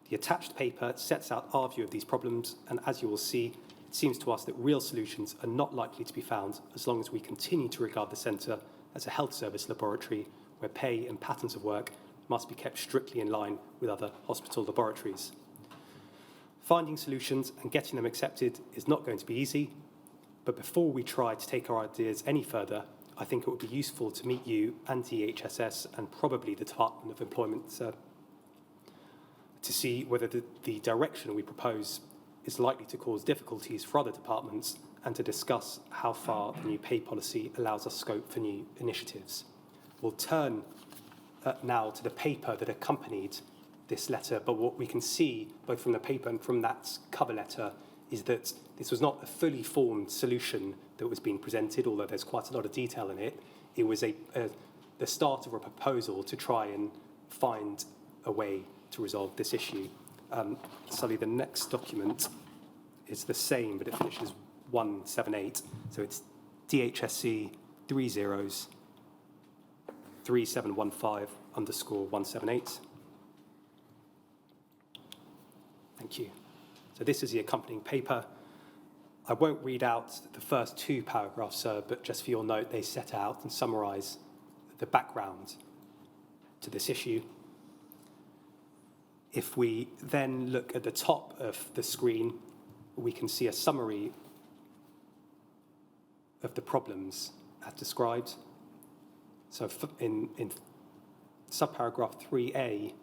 The attached paper sets out our view of these problems, and as you will see, it seems to us that real solutions are not likely to be found as long as we continue to regard the centre as a health service laboratory where pay and patterns of work must be kept strictly in line with other hospital laboratories. Finding solutions and getting them accepted is not going to be easy, but before we try to take our ideas any further, I think it would be useful to meet you and DHSS and probably the Department of Employment to see whether the direction we propose is likely to cause difficulties for other departments and to discuss how far the new pay policy allows us scope for new initiatives. We'll turn now to the paper that accompanied this letter, but what we can see both from the paper and from that cover letter is that this was not a fully formed solution that was being presented, although there's quite a lot of detail in it. It was the start of a proposal to try and find a way to resolve this issue. Sully, the next document is the same, but it finishes 178. So it's DHSC 303715_178. Thank you. So this is the accompanying paper. I won't read out the first two paragraphs, sir, but just for your note, they set out and summarise the background to this issue. If we then look at the top of the screen, we can see a summary of the problems as described. So in subparagraph 3A,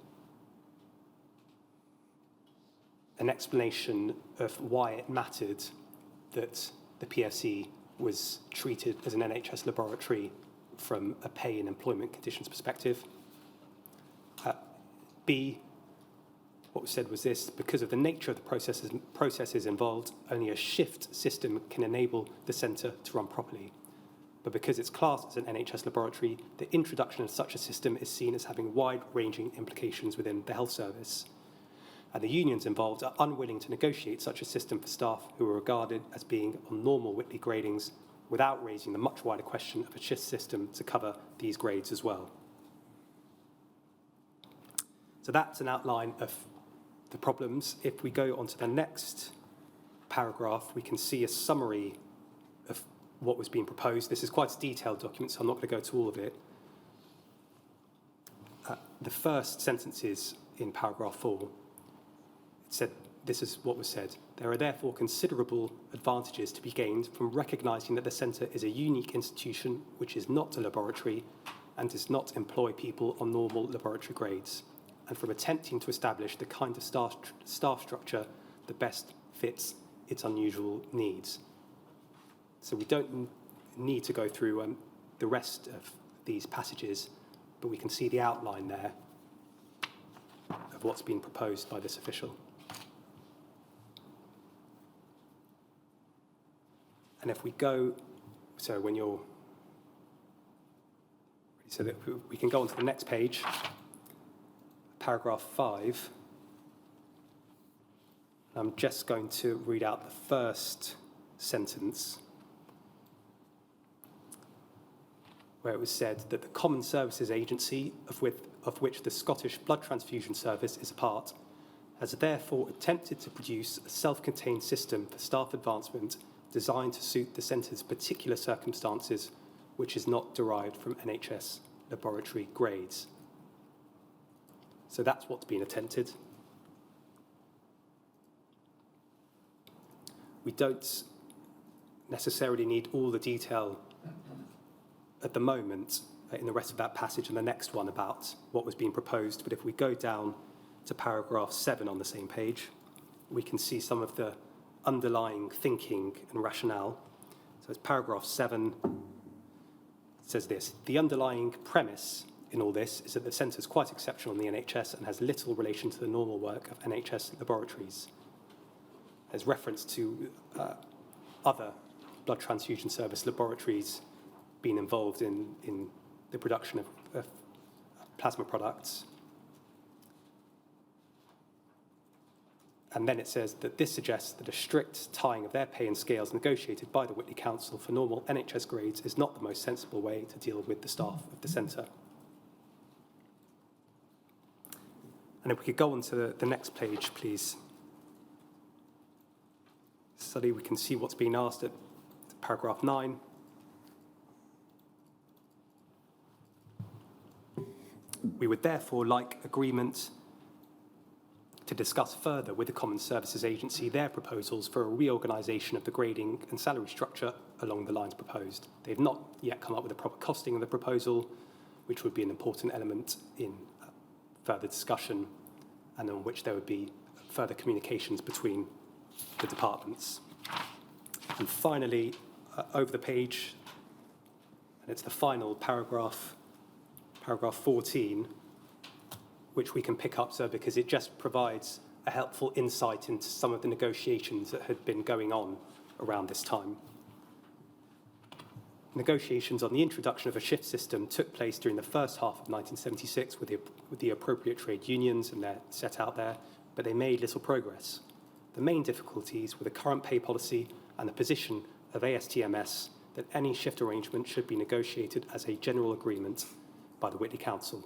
an explanation of why it mattered that the PFC was treated as an NHS laboratory from a pay and employment conditions perspective. B, what was said was this: because of the nature of the processes involved, only a shift system can enable the centre to run properly. But because it's classed as an NHS laboratory, the introduction of such a system is seen as having wide-ranging implications within the health service. And the unions involved are unwilling to negotiate such a system for staff who are regarded as being on normal Whitley gradings without raising the much wider question of a shift system to cover these grades as well. So that's an outline of the problems. If we go on to the next paragraph, we can see a summary of what was being proposed. This is quite a detailed document, so I'm not going to go to all of it. The first sentences in paragraph 4, it said, this is what was said: there are therefore considerable advantages to be gained from recognising that the centre is a unique institution which is not a laboratory and does not employ people on normal laboratory grades, and from attempting to establish the kind of staff structure that best fits its unusual needs. So we don't need to go through the rest of these passages, but we can see the outline there of what's been proposed by this official. And if we go, so when you're, so that we can go on to the next page, paragraph 5. I'm just going to read out the first sentence, where it was said that the Common Services Agency, of which the Scottish Blood Transfusion Service is a part, has therefore attempted to produce a self-contained system for staff advancement designed to suit the centre's particular circumstances, which is not derived from NHS laboratory grades. So that's what's been attempted. We don't necessarily need all the detail at the moment in the rest of that passage and the next one about what was being proposed, but if we go down to paragraph 7 on the same page, we can see some of the underlying thinking and rationale. So it's paragraph 7. It says this: the underlying premise in all this is that the centre is quite exceptional in the NHS and has little relation to the normal work of NHS laboratories. There's reference to other blood transfusion service laboratories being involved in the production of plasma products. And then it says that this suggests that a strict tying of their pay and scales negotiated by the Whitley Council for normal NHS grades is not the most sensible way to deal with the staff of the centre. And if we could go on to the next page, please. Study, we can see what's being asked at paragraph 9. We would therefore like agreement to discuss further with the Common Services Agency their proposals for a reorganisation of the grading and salary structure along the lines proposed. They've not yet come up with a proper costing of the proposal, which would be an important element in further discussion and on which there would be further communications between the departments. And finally, over the page, and it's the final paragraph, paragraph 14, which we can pick up, so because it just provides a helpful insight into some of the negotiations that had been going on around this time. Negotiations on the introduction of a shift system took place during the first half of 1976 with the appropriate trade unions, and they're set out there, but they made little progress. The main difficulties were the current pay policy and the position of ASTMS that any shift arrangement should be negotiated as a general agreement by the Whitley Council.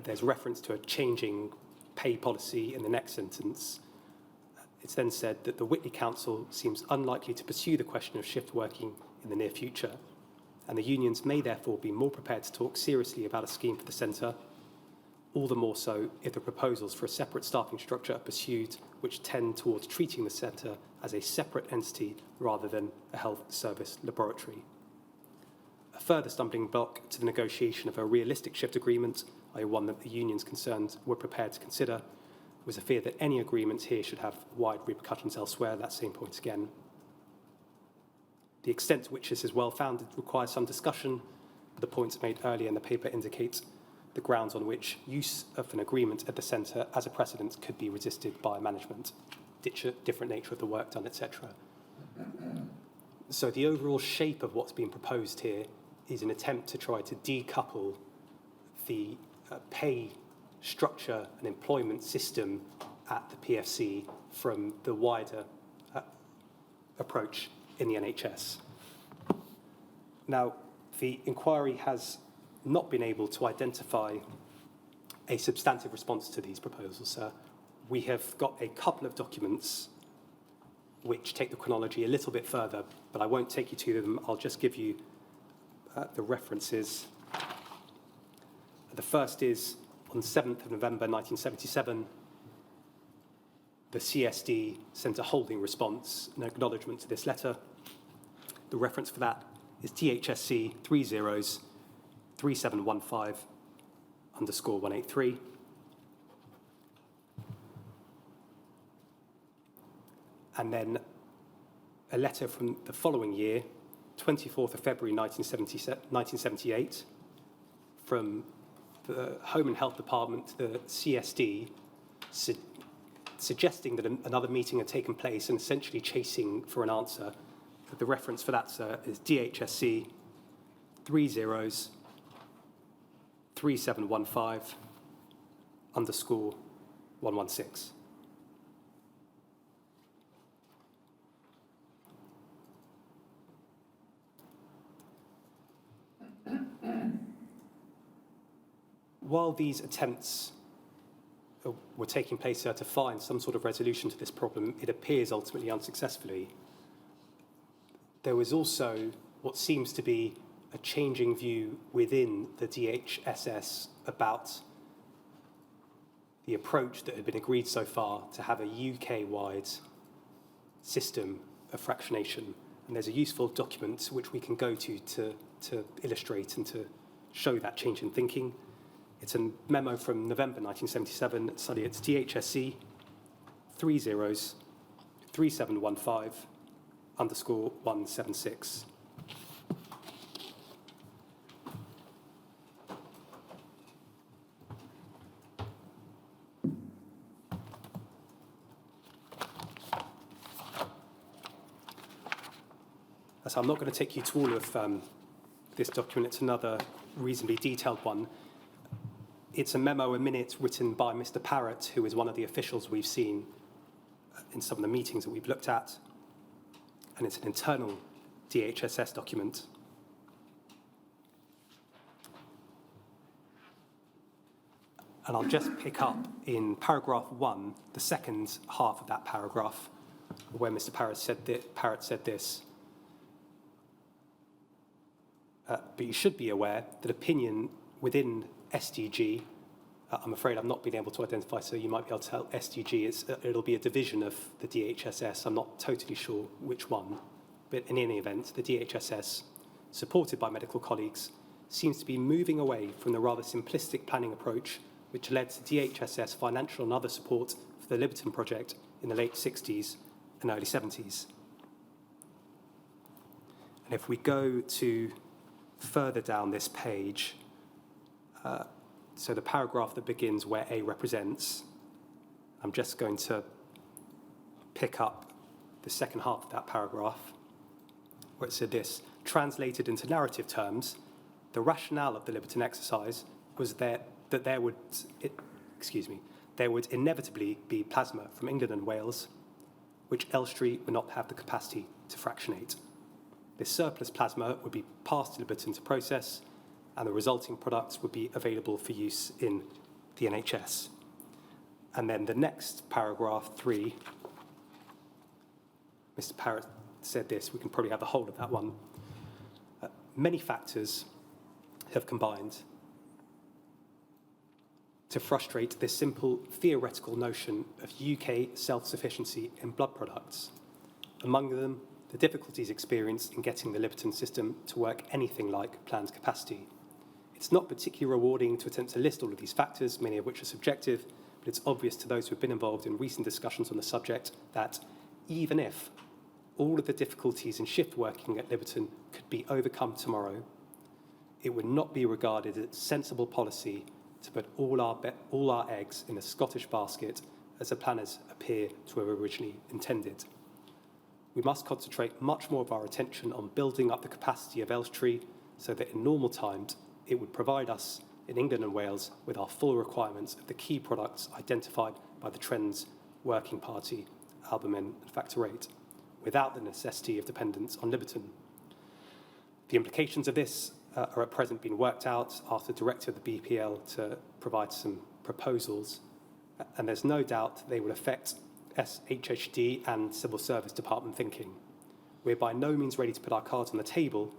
There's reference to a changing pay policy in the next sentence. It's then said that the Whitley Council seems unlikely to pursue the question of shift working in the near future, and the unions may therefore be more prepared to talk seriously about a scheme for the centre, all the more so if the proposals for a separate staffing structure are pursued which tend towards treating the centre as a separate entity rather than a health service laboratory. A further stumbling block to the negotiation of a realistic shift agreement, i.e. one that the unions concerned were prepared to consider, was a fear that any agreements here should have wide repercussions elsewhere, that same point again. The extent to which this is well-founded requires some discussion, but the points made earlier in the paper indicate the grounds on which use of an agreement at the centre as a precedent could be resisted by management, different nature of the work done, etc. So the overall shape of what's being proposed here is an attempt to try to decouple the pay structure and employment system at the PFC from the wider approach in the NHS. Now, the inquiry has not been able to identify a substantive response to these proposals, sir. We have got a couple of documents which take the chronology a little bit further, but I won't take you to them. I'll just give you the references. The first is on 7th of November 1977, the CSD sent a holding response, an acknowledgement to this letter. The reference for that is DHSC 303715_183. And then a letter from the following year, 24th of February 1978, from the Home and Health Department to the CSD, suggesting that another meeting had taken place and essentially chasing for an answer. But the reference for that, sir, is DHSC 303715_116. while these attempts were taking place to find some sort of resolution to this problem, it appears ultimately unsuccessfully, there was also what seems to be a changing view within the DHSS about the approach that had been agreed so far to have a UK-wide system of fractionation. And there's a useful document which we can go to illustrate and to show that change in thinking. It's a memo from November 1977. Study it's DHSC 303715_176. So I'm not going to take you to all of this document. It's another reasonably detailed one. It's a memo, a minute, written by Mr. Parrott, who is one of the officials we've seen in some of the meetings that we've looked at. And it's an internal DHSS document. And I'll just pick up in paragraph 1, the second half of that paragraph, where Mr. Parrott said this. But you should be aware that opinion within SDG, I'm afraid I've not been able to identify, so you might be able to tell SDG, it'll be a division of the DHSS. I'm not totally sure which one. But in any event, the DHSS, supported by medical colleagues, seems to be moving away from the rather simplistic planning approach which led to DHSS financial and other support for the Liberton project in the late 60s and early 70s. And if we go to further down this page, so the paragraph that begins where A represents, I'm just going to pick up the second half of that paragraph, where it said this: translated into narrative terms, the rationale of the Liberton exercise was there would inevitably be plasma from England and Wales, which Elstree would not have the capacity to fractionate. This surplus plasma would be passed to Liberton to process, and the resulting products would be available for use in the NHS. And then the next paragraph 3, Mr. Parrott said this, we can probably have the whole of that one. Many factors have combined to frustrate this simple theoretical notion of UK self-sufficiency in blood products. Among them, the difficulties experienced in getting the Liberton system to work anything like planned capacity. It's not particularly rewarding to attempt to list all of these factors, many of which are subjective, but it's obvious to those who have been involved in recent discussions on the subject that even if all of the difficulties in shift working at Liberton could be overcome tomorrow, it would not be regarded as sensible policy to put all our eggs in a Scottish basket as the planners appear to have originally intended. We must concentrate much more of our attention on building up the capacity of Elstree so that in normal times it would provide us in England and Wales with our full requirements of the key products identified by the Trends Working Party, albumin and factor VIII, without the necessity of dependence on Liberton. The implications of this are at present being worked out, asked the director of the BPL to provide some proposals, and there's no doubt they will affect SHHD and Civil Service Department thinking. We're by no means ready to put our cards on the table,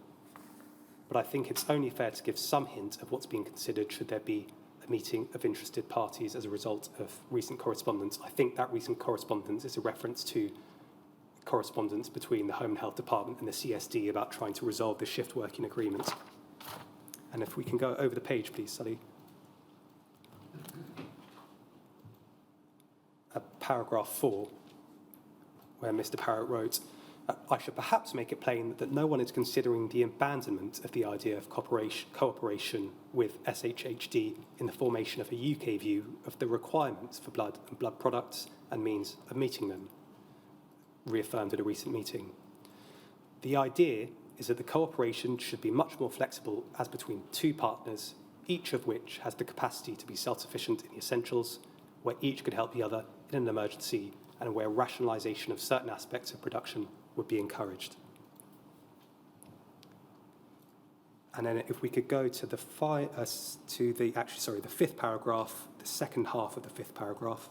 but I think it's only fair to give some hint of what's being considered should there be a meeting of interested parties as a result of recent correspondence. I think that recent correspondence is a reference to correspondence between the Home and Health Department and the CSD about trying to resolve the shift working agreement. And if we can go over the page, please, Sully. Paragraph 4, where Mr. Parrott wrote, I should perhaps make it plain that no one is considering the abandonment of the idea of cooperation with SHHD in the formation of a UK view of the requirements for blood and blood products and means of meeting them, reaffirmed at a recent meeting. The idea is that the cooperation should be much more flexible as between two partners, each of which has the capacity to be self-sufficient in the essentials, where each could help the other in an emergency, and where rationalisation of certain aspects of production would be encouraged. And then if we could go to the fifth paragraph, the second half of the fifth paragraph.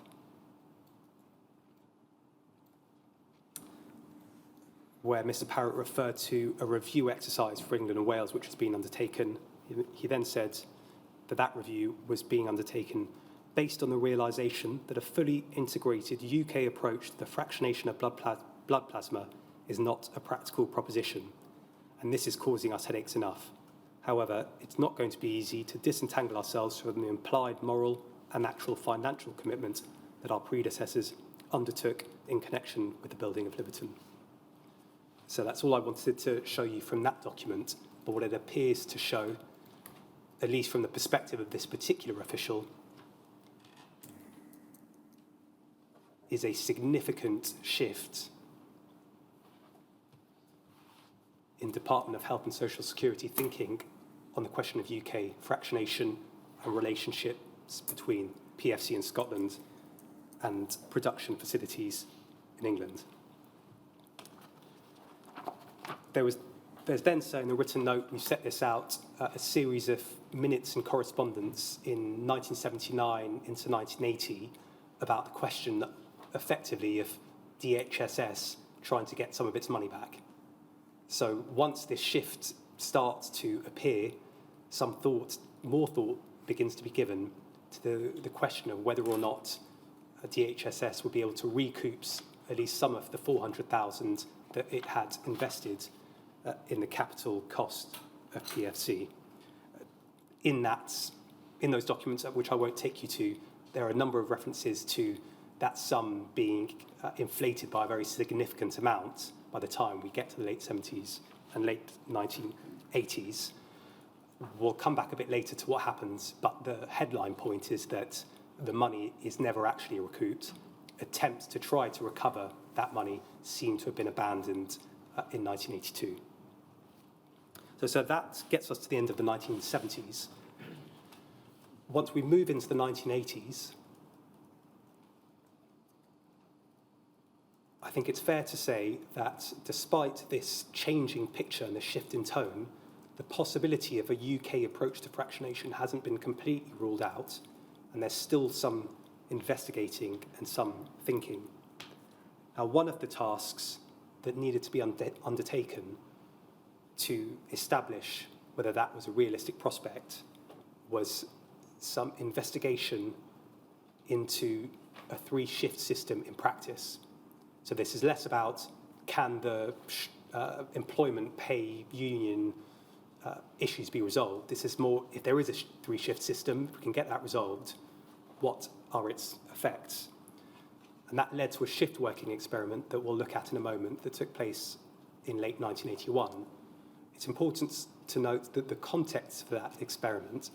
Where Mr. Parrott referred to a review exercise for England and Wales, which has been undertaken. He then said that that review was being undertaken based on the realisation that a fully integrated UK approach to the fractionation of blood plasma is not a practical proposition, and this is causing us headaches enough. However, it's not going to be easy to disentangle ourselves from the implied moral and actual financial commitment that our predecessors undertook in connection with the building of Liberton. So that's all I wanted to show you from that document, but what it appears to show, at least from the perspective of this particular official, is a significant shift in Department of Health and Social Security thinking on the question of UK fractionation and relationships between PFC in Scotland and production facilities in England. There's then, so in the written note, we set this out, a series of minutes and correspondence in 1979 into 1980 about the question, effectively, of DHSS trying to get some of its money back. So once this shift starts to appear, more thought begins to be given to the question of whether or not DHSS will be able to recoup at least some of the 400,000 that it had invested in the capital cost of PFC. In those documents, which I won't take you to, there are a number of references to that sum being inflated by a very significant amount by the time we get to the late 70s and late 1980s. We'll come back a bit later to what happens, but the headline point is that the money is never actually recouped. Attempts to try to recover that money seem to have been abandoned in 1982. So that gets us to the end of the 1970s. Once we move into the 1980s, I think it's fair to say that despite this changing picture and the shift in tone, the possibility of a UK approach to fractionation hasn't been completely ruled out, and there's still some investigating and some thinking. Now, one of the tasks that needed to be undertaken to establish whether that was a realistic prospect was some investigation into a three-shift system in practice. So this is less about can the employment, pay, union issues be resolved. This is more, if there is a three-shift system, if we can get that resolved, what are its effects? And that led to a shift working experiment that we'll look at in a moment that took place in late 1981. It's important to note that the context for that experiment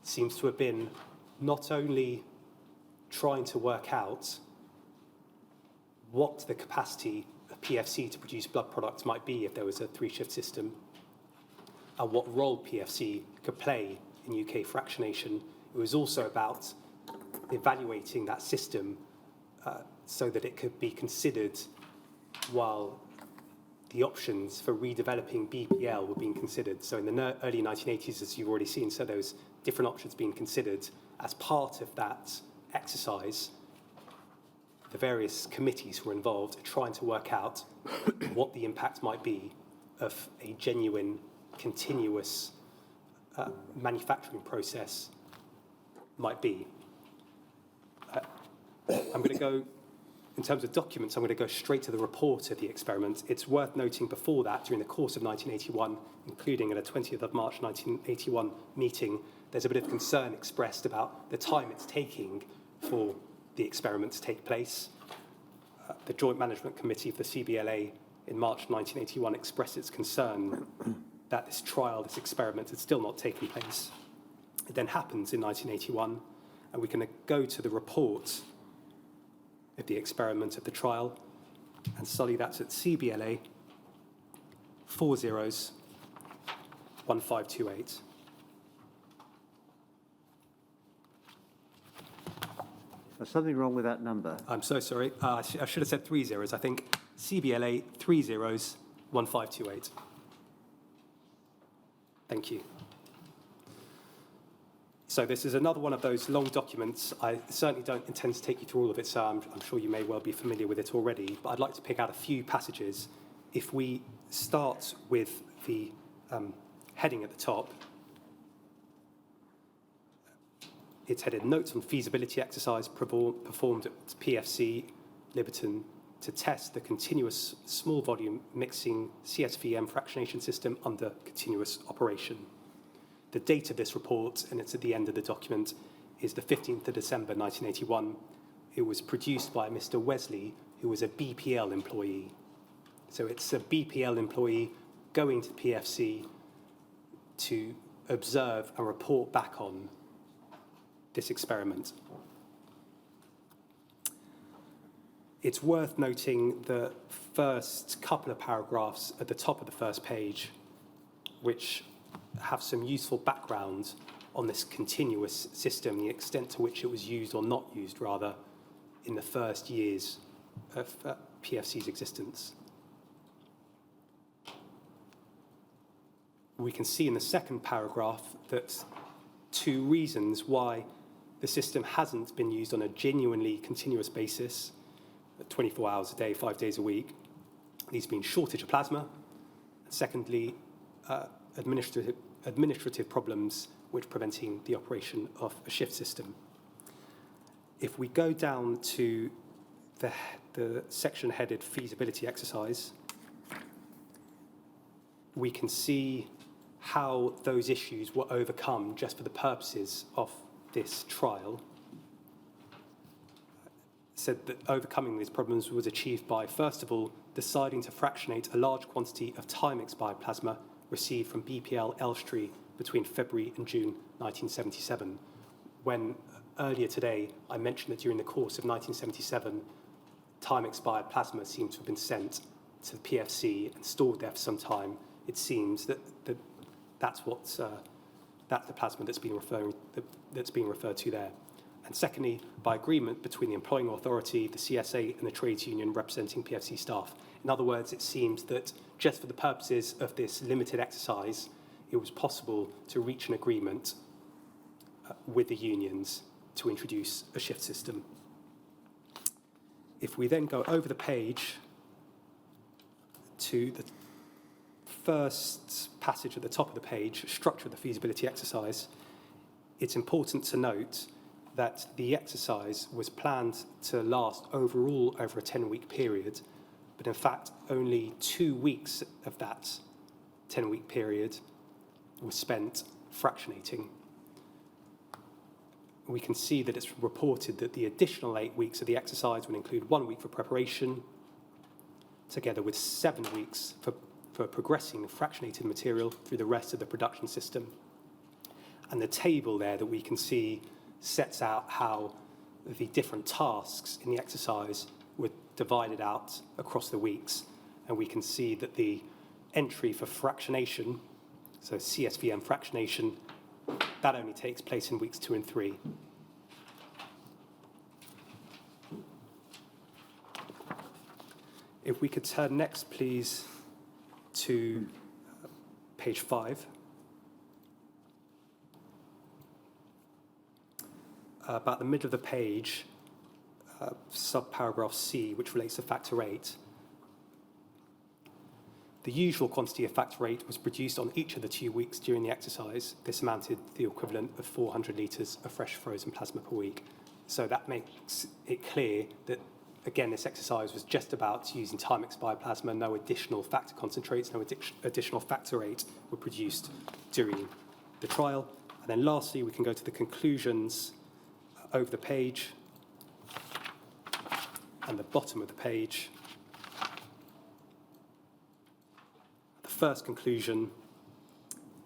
seems to have been not only trying to work out what the capacity of PFC to produce blood products might be if there was a three-shift system, and what role PFC could play in UK fractionation. It was also about evaluating that system so that it could be considered while the options for redeveloping BPL were being considered. So in the early 1980s, as you've already seen, so those different options being considered as part of that exercise. The various committees were involved trying to work out what the impact might be of a genuine, continuous manufacturing process might be. I'm going to go, in terms of documents, I'm going to go straight to the report of the experiment. It's worth noting before that, during the course of 1981, including at a 20th of March 1981 meeting, there's a bit of concern expressed about the time it's taking for the experiment to take place. The Joint Management Committee of the CBLA in March 1981 expressed its concern that this trial, this experiment, had still not taken place. It then happens in 1981, and we can go to the report of the experiment of the trial, and study that's at CBLA 401528. There's something wrong with that number. I'm so sorry. I should have said 3 zeros. I think CBLA 301528. Thank you. So this is another one of those long documents. I certainly don't intend to take you through all of it, so I'm sure you may well be familiar with it already, but I'd like to pick out a few passages. If we start with the heading at the top, it's headed Notes on Feasibility Exercise performed at PFC Liberton to test the continuous small volume mixing CSVM fractionation system under continuous operation. The date of this report, and it's at the end of the document, is the 15th of December 1981. It was produced by Mr. Wesley, who was a BPL employee. So it's a BPL employee going to PFC to observe and report back on this experiment. It's worth noting the first couple of paragraphs at the top of the first page, which have some useful background on this continuous system, the extent to which it was used or not used, rather, in the first years of PFC's existence. We can see in the second paragraph that 2 reasons why the system hasn't been used on a genuinely continuous basis, 24 hours a day, 5 days a week. These being shortage of plasma, and secondly, administrative problems which preventing the operation of a shift system. If we go down to the section headed Feasibility Exercise, we can see how those issues were overcome just for the purposes of this trial. Said that overcoming these problems was achieved by, first of all, deciding to fractionate a large quantity of time-expired plasma received from BPL Elstree between February and June 1977, when earlier today I mentioned that during the course of 1977, time-expired plasma seemed to have been sent to the PFC and stored there for some time. It seems that that's the plasma that's being referred to there. And secondly, by agreement between the employing authority, the CSA, and the trades union representing PFC staff. In other words, it seems that just for the purposes of this limited exercise, it was possible to reach an agreement with the unions to introduce a shift system. If we then go over the page to the first passage at the top of the page, structure of the feasibility exercise, it's important to note that the exercise was planned to last overall over a 10-week period, but in fact only 2 weeks of that 10-week period was spent fractionating. We can see that it's reported that the additional 8 weeks of the exercise would include 1 week for preparation, together with 7 weeks for progressing the fractionated material through the rest of the production system. And the table there that we can see sets out how the different tasks in the exercise were divided out across the weeks. And we can see that the entry for fractionation, so CSVM fractionation, that only takes place in weeks 2 and 3. If we could turn next, please, to page 5. About the middle of the page, subparagraph C, which relates to factor 8. The usual quantity of factor 8 was produced on each of the 2 weeks during the exercise. This amounted to the equivalent of 400 litres of fresh frozen plasma per week. So that makes it clear that, again, this exercise was just about using time-expired plasma. No additional factor concentrates, no additional factor 8 were produced during the trial. And then lastly, we can go to the conclusions over the page and the bottom of the page. The first conclusion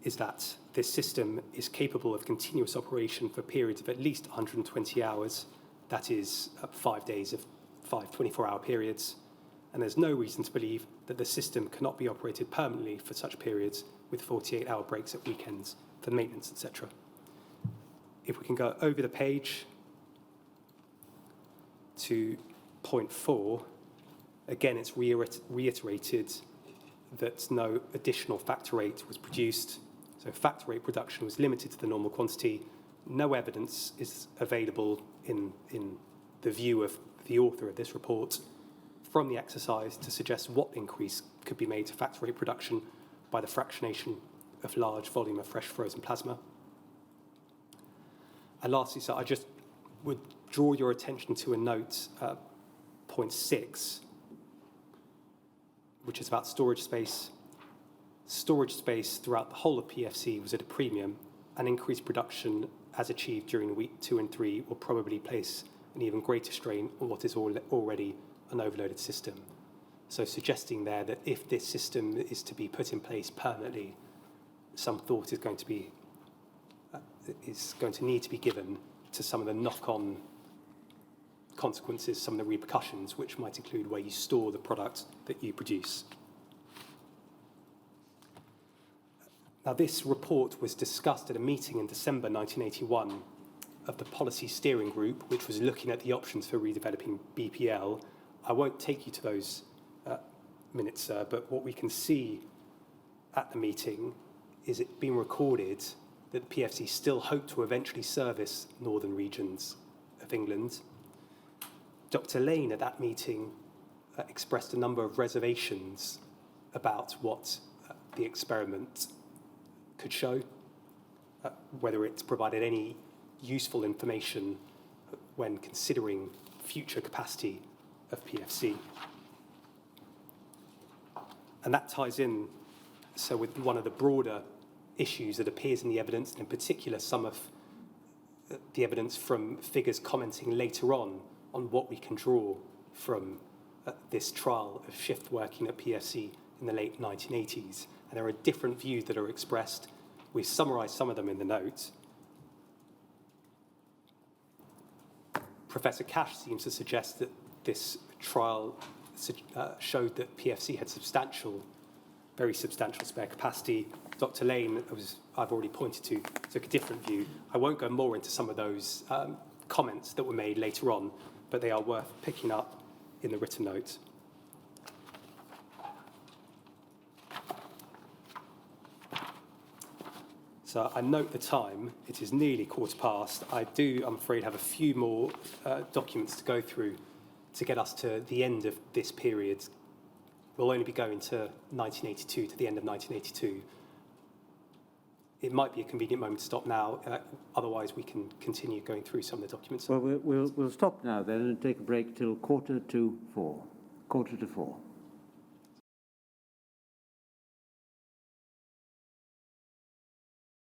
is that this system is capable of continuous operation for periods of at least 120 hours. That is 5 days of 5 24-hour periods. And there's no reason to believe that the system cannot be operated permanently for such periods with 48-hour breaks at weekends for maintenance, etc. If we can go over the page to point 4, again, it's reiterated that no additional factor 8 was produced. So factor rate production was limited to the normal quantity. No evidence is available in the view of the author of this report from the exercise to suggest what increase could be made to factor rate production by the fractionation of large volume of fresh frozen plasma. And lastly, so I just would draw your attention to a note, point 6, which is about storage space. Storage space throughout the whole of PFC was at a premium, and increased production as achieved during week 2 and 3 will probably place an even greater strain on what is already an overloaded system. So suggesting there that if this system is to be put in place permanently, some thought is going to need to be given to some of the knock-on consequences, some of the repercussions, which might include where you store the product that you produce. Now, this report was discussed at a meeting in December 1981 of the Policy Steering Group, which was looking at the options for redeveloping BPL. I won't take you to those minutes, sir, but what we can see at the meeting is it being recorded that the PFC still hoped to eventually service northern regions of England. Dr. Lane at that meeting expressed a number of reservations about what the experiment could show, whether it's provided any useful information when considering future capacity of PFC. And that ties in so with one of the broader issues that appears in the evidence, and in particular some of the evidence from figures commenting later on what we can draw from this trial of shift working at PFC in the late 1980s. And there are different views that are expressed. We've summarised some of them in the note. Professor Cash seems to suggest that this trial showed that PFC had very substantial spare capacity. Dr. Lane, I've already pointed to, took a different view. I won't go more into some of those comments that were made later on, but they are worth picking up in the written note. So I note the time. It is nearly 15:15. I do, I'm afraid, have a few more documents to go through to get us to the end of this period. We'll only be going to 1982, to the end of 1982. It might be a convenient moment to stop now. Otherwise, we can continue going through some of the documents. Well, we'll stop now then and take a break till 3:45. 3:45.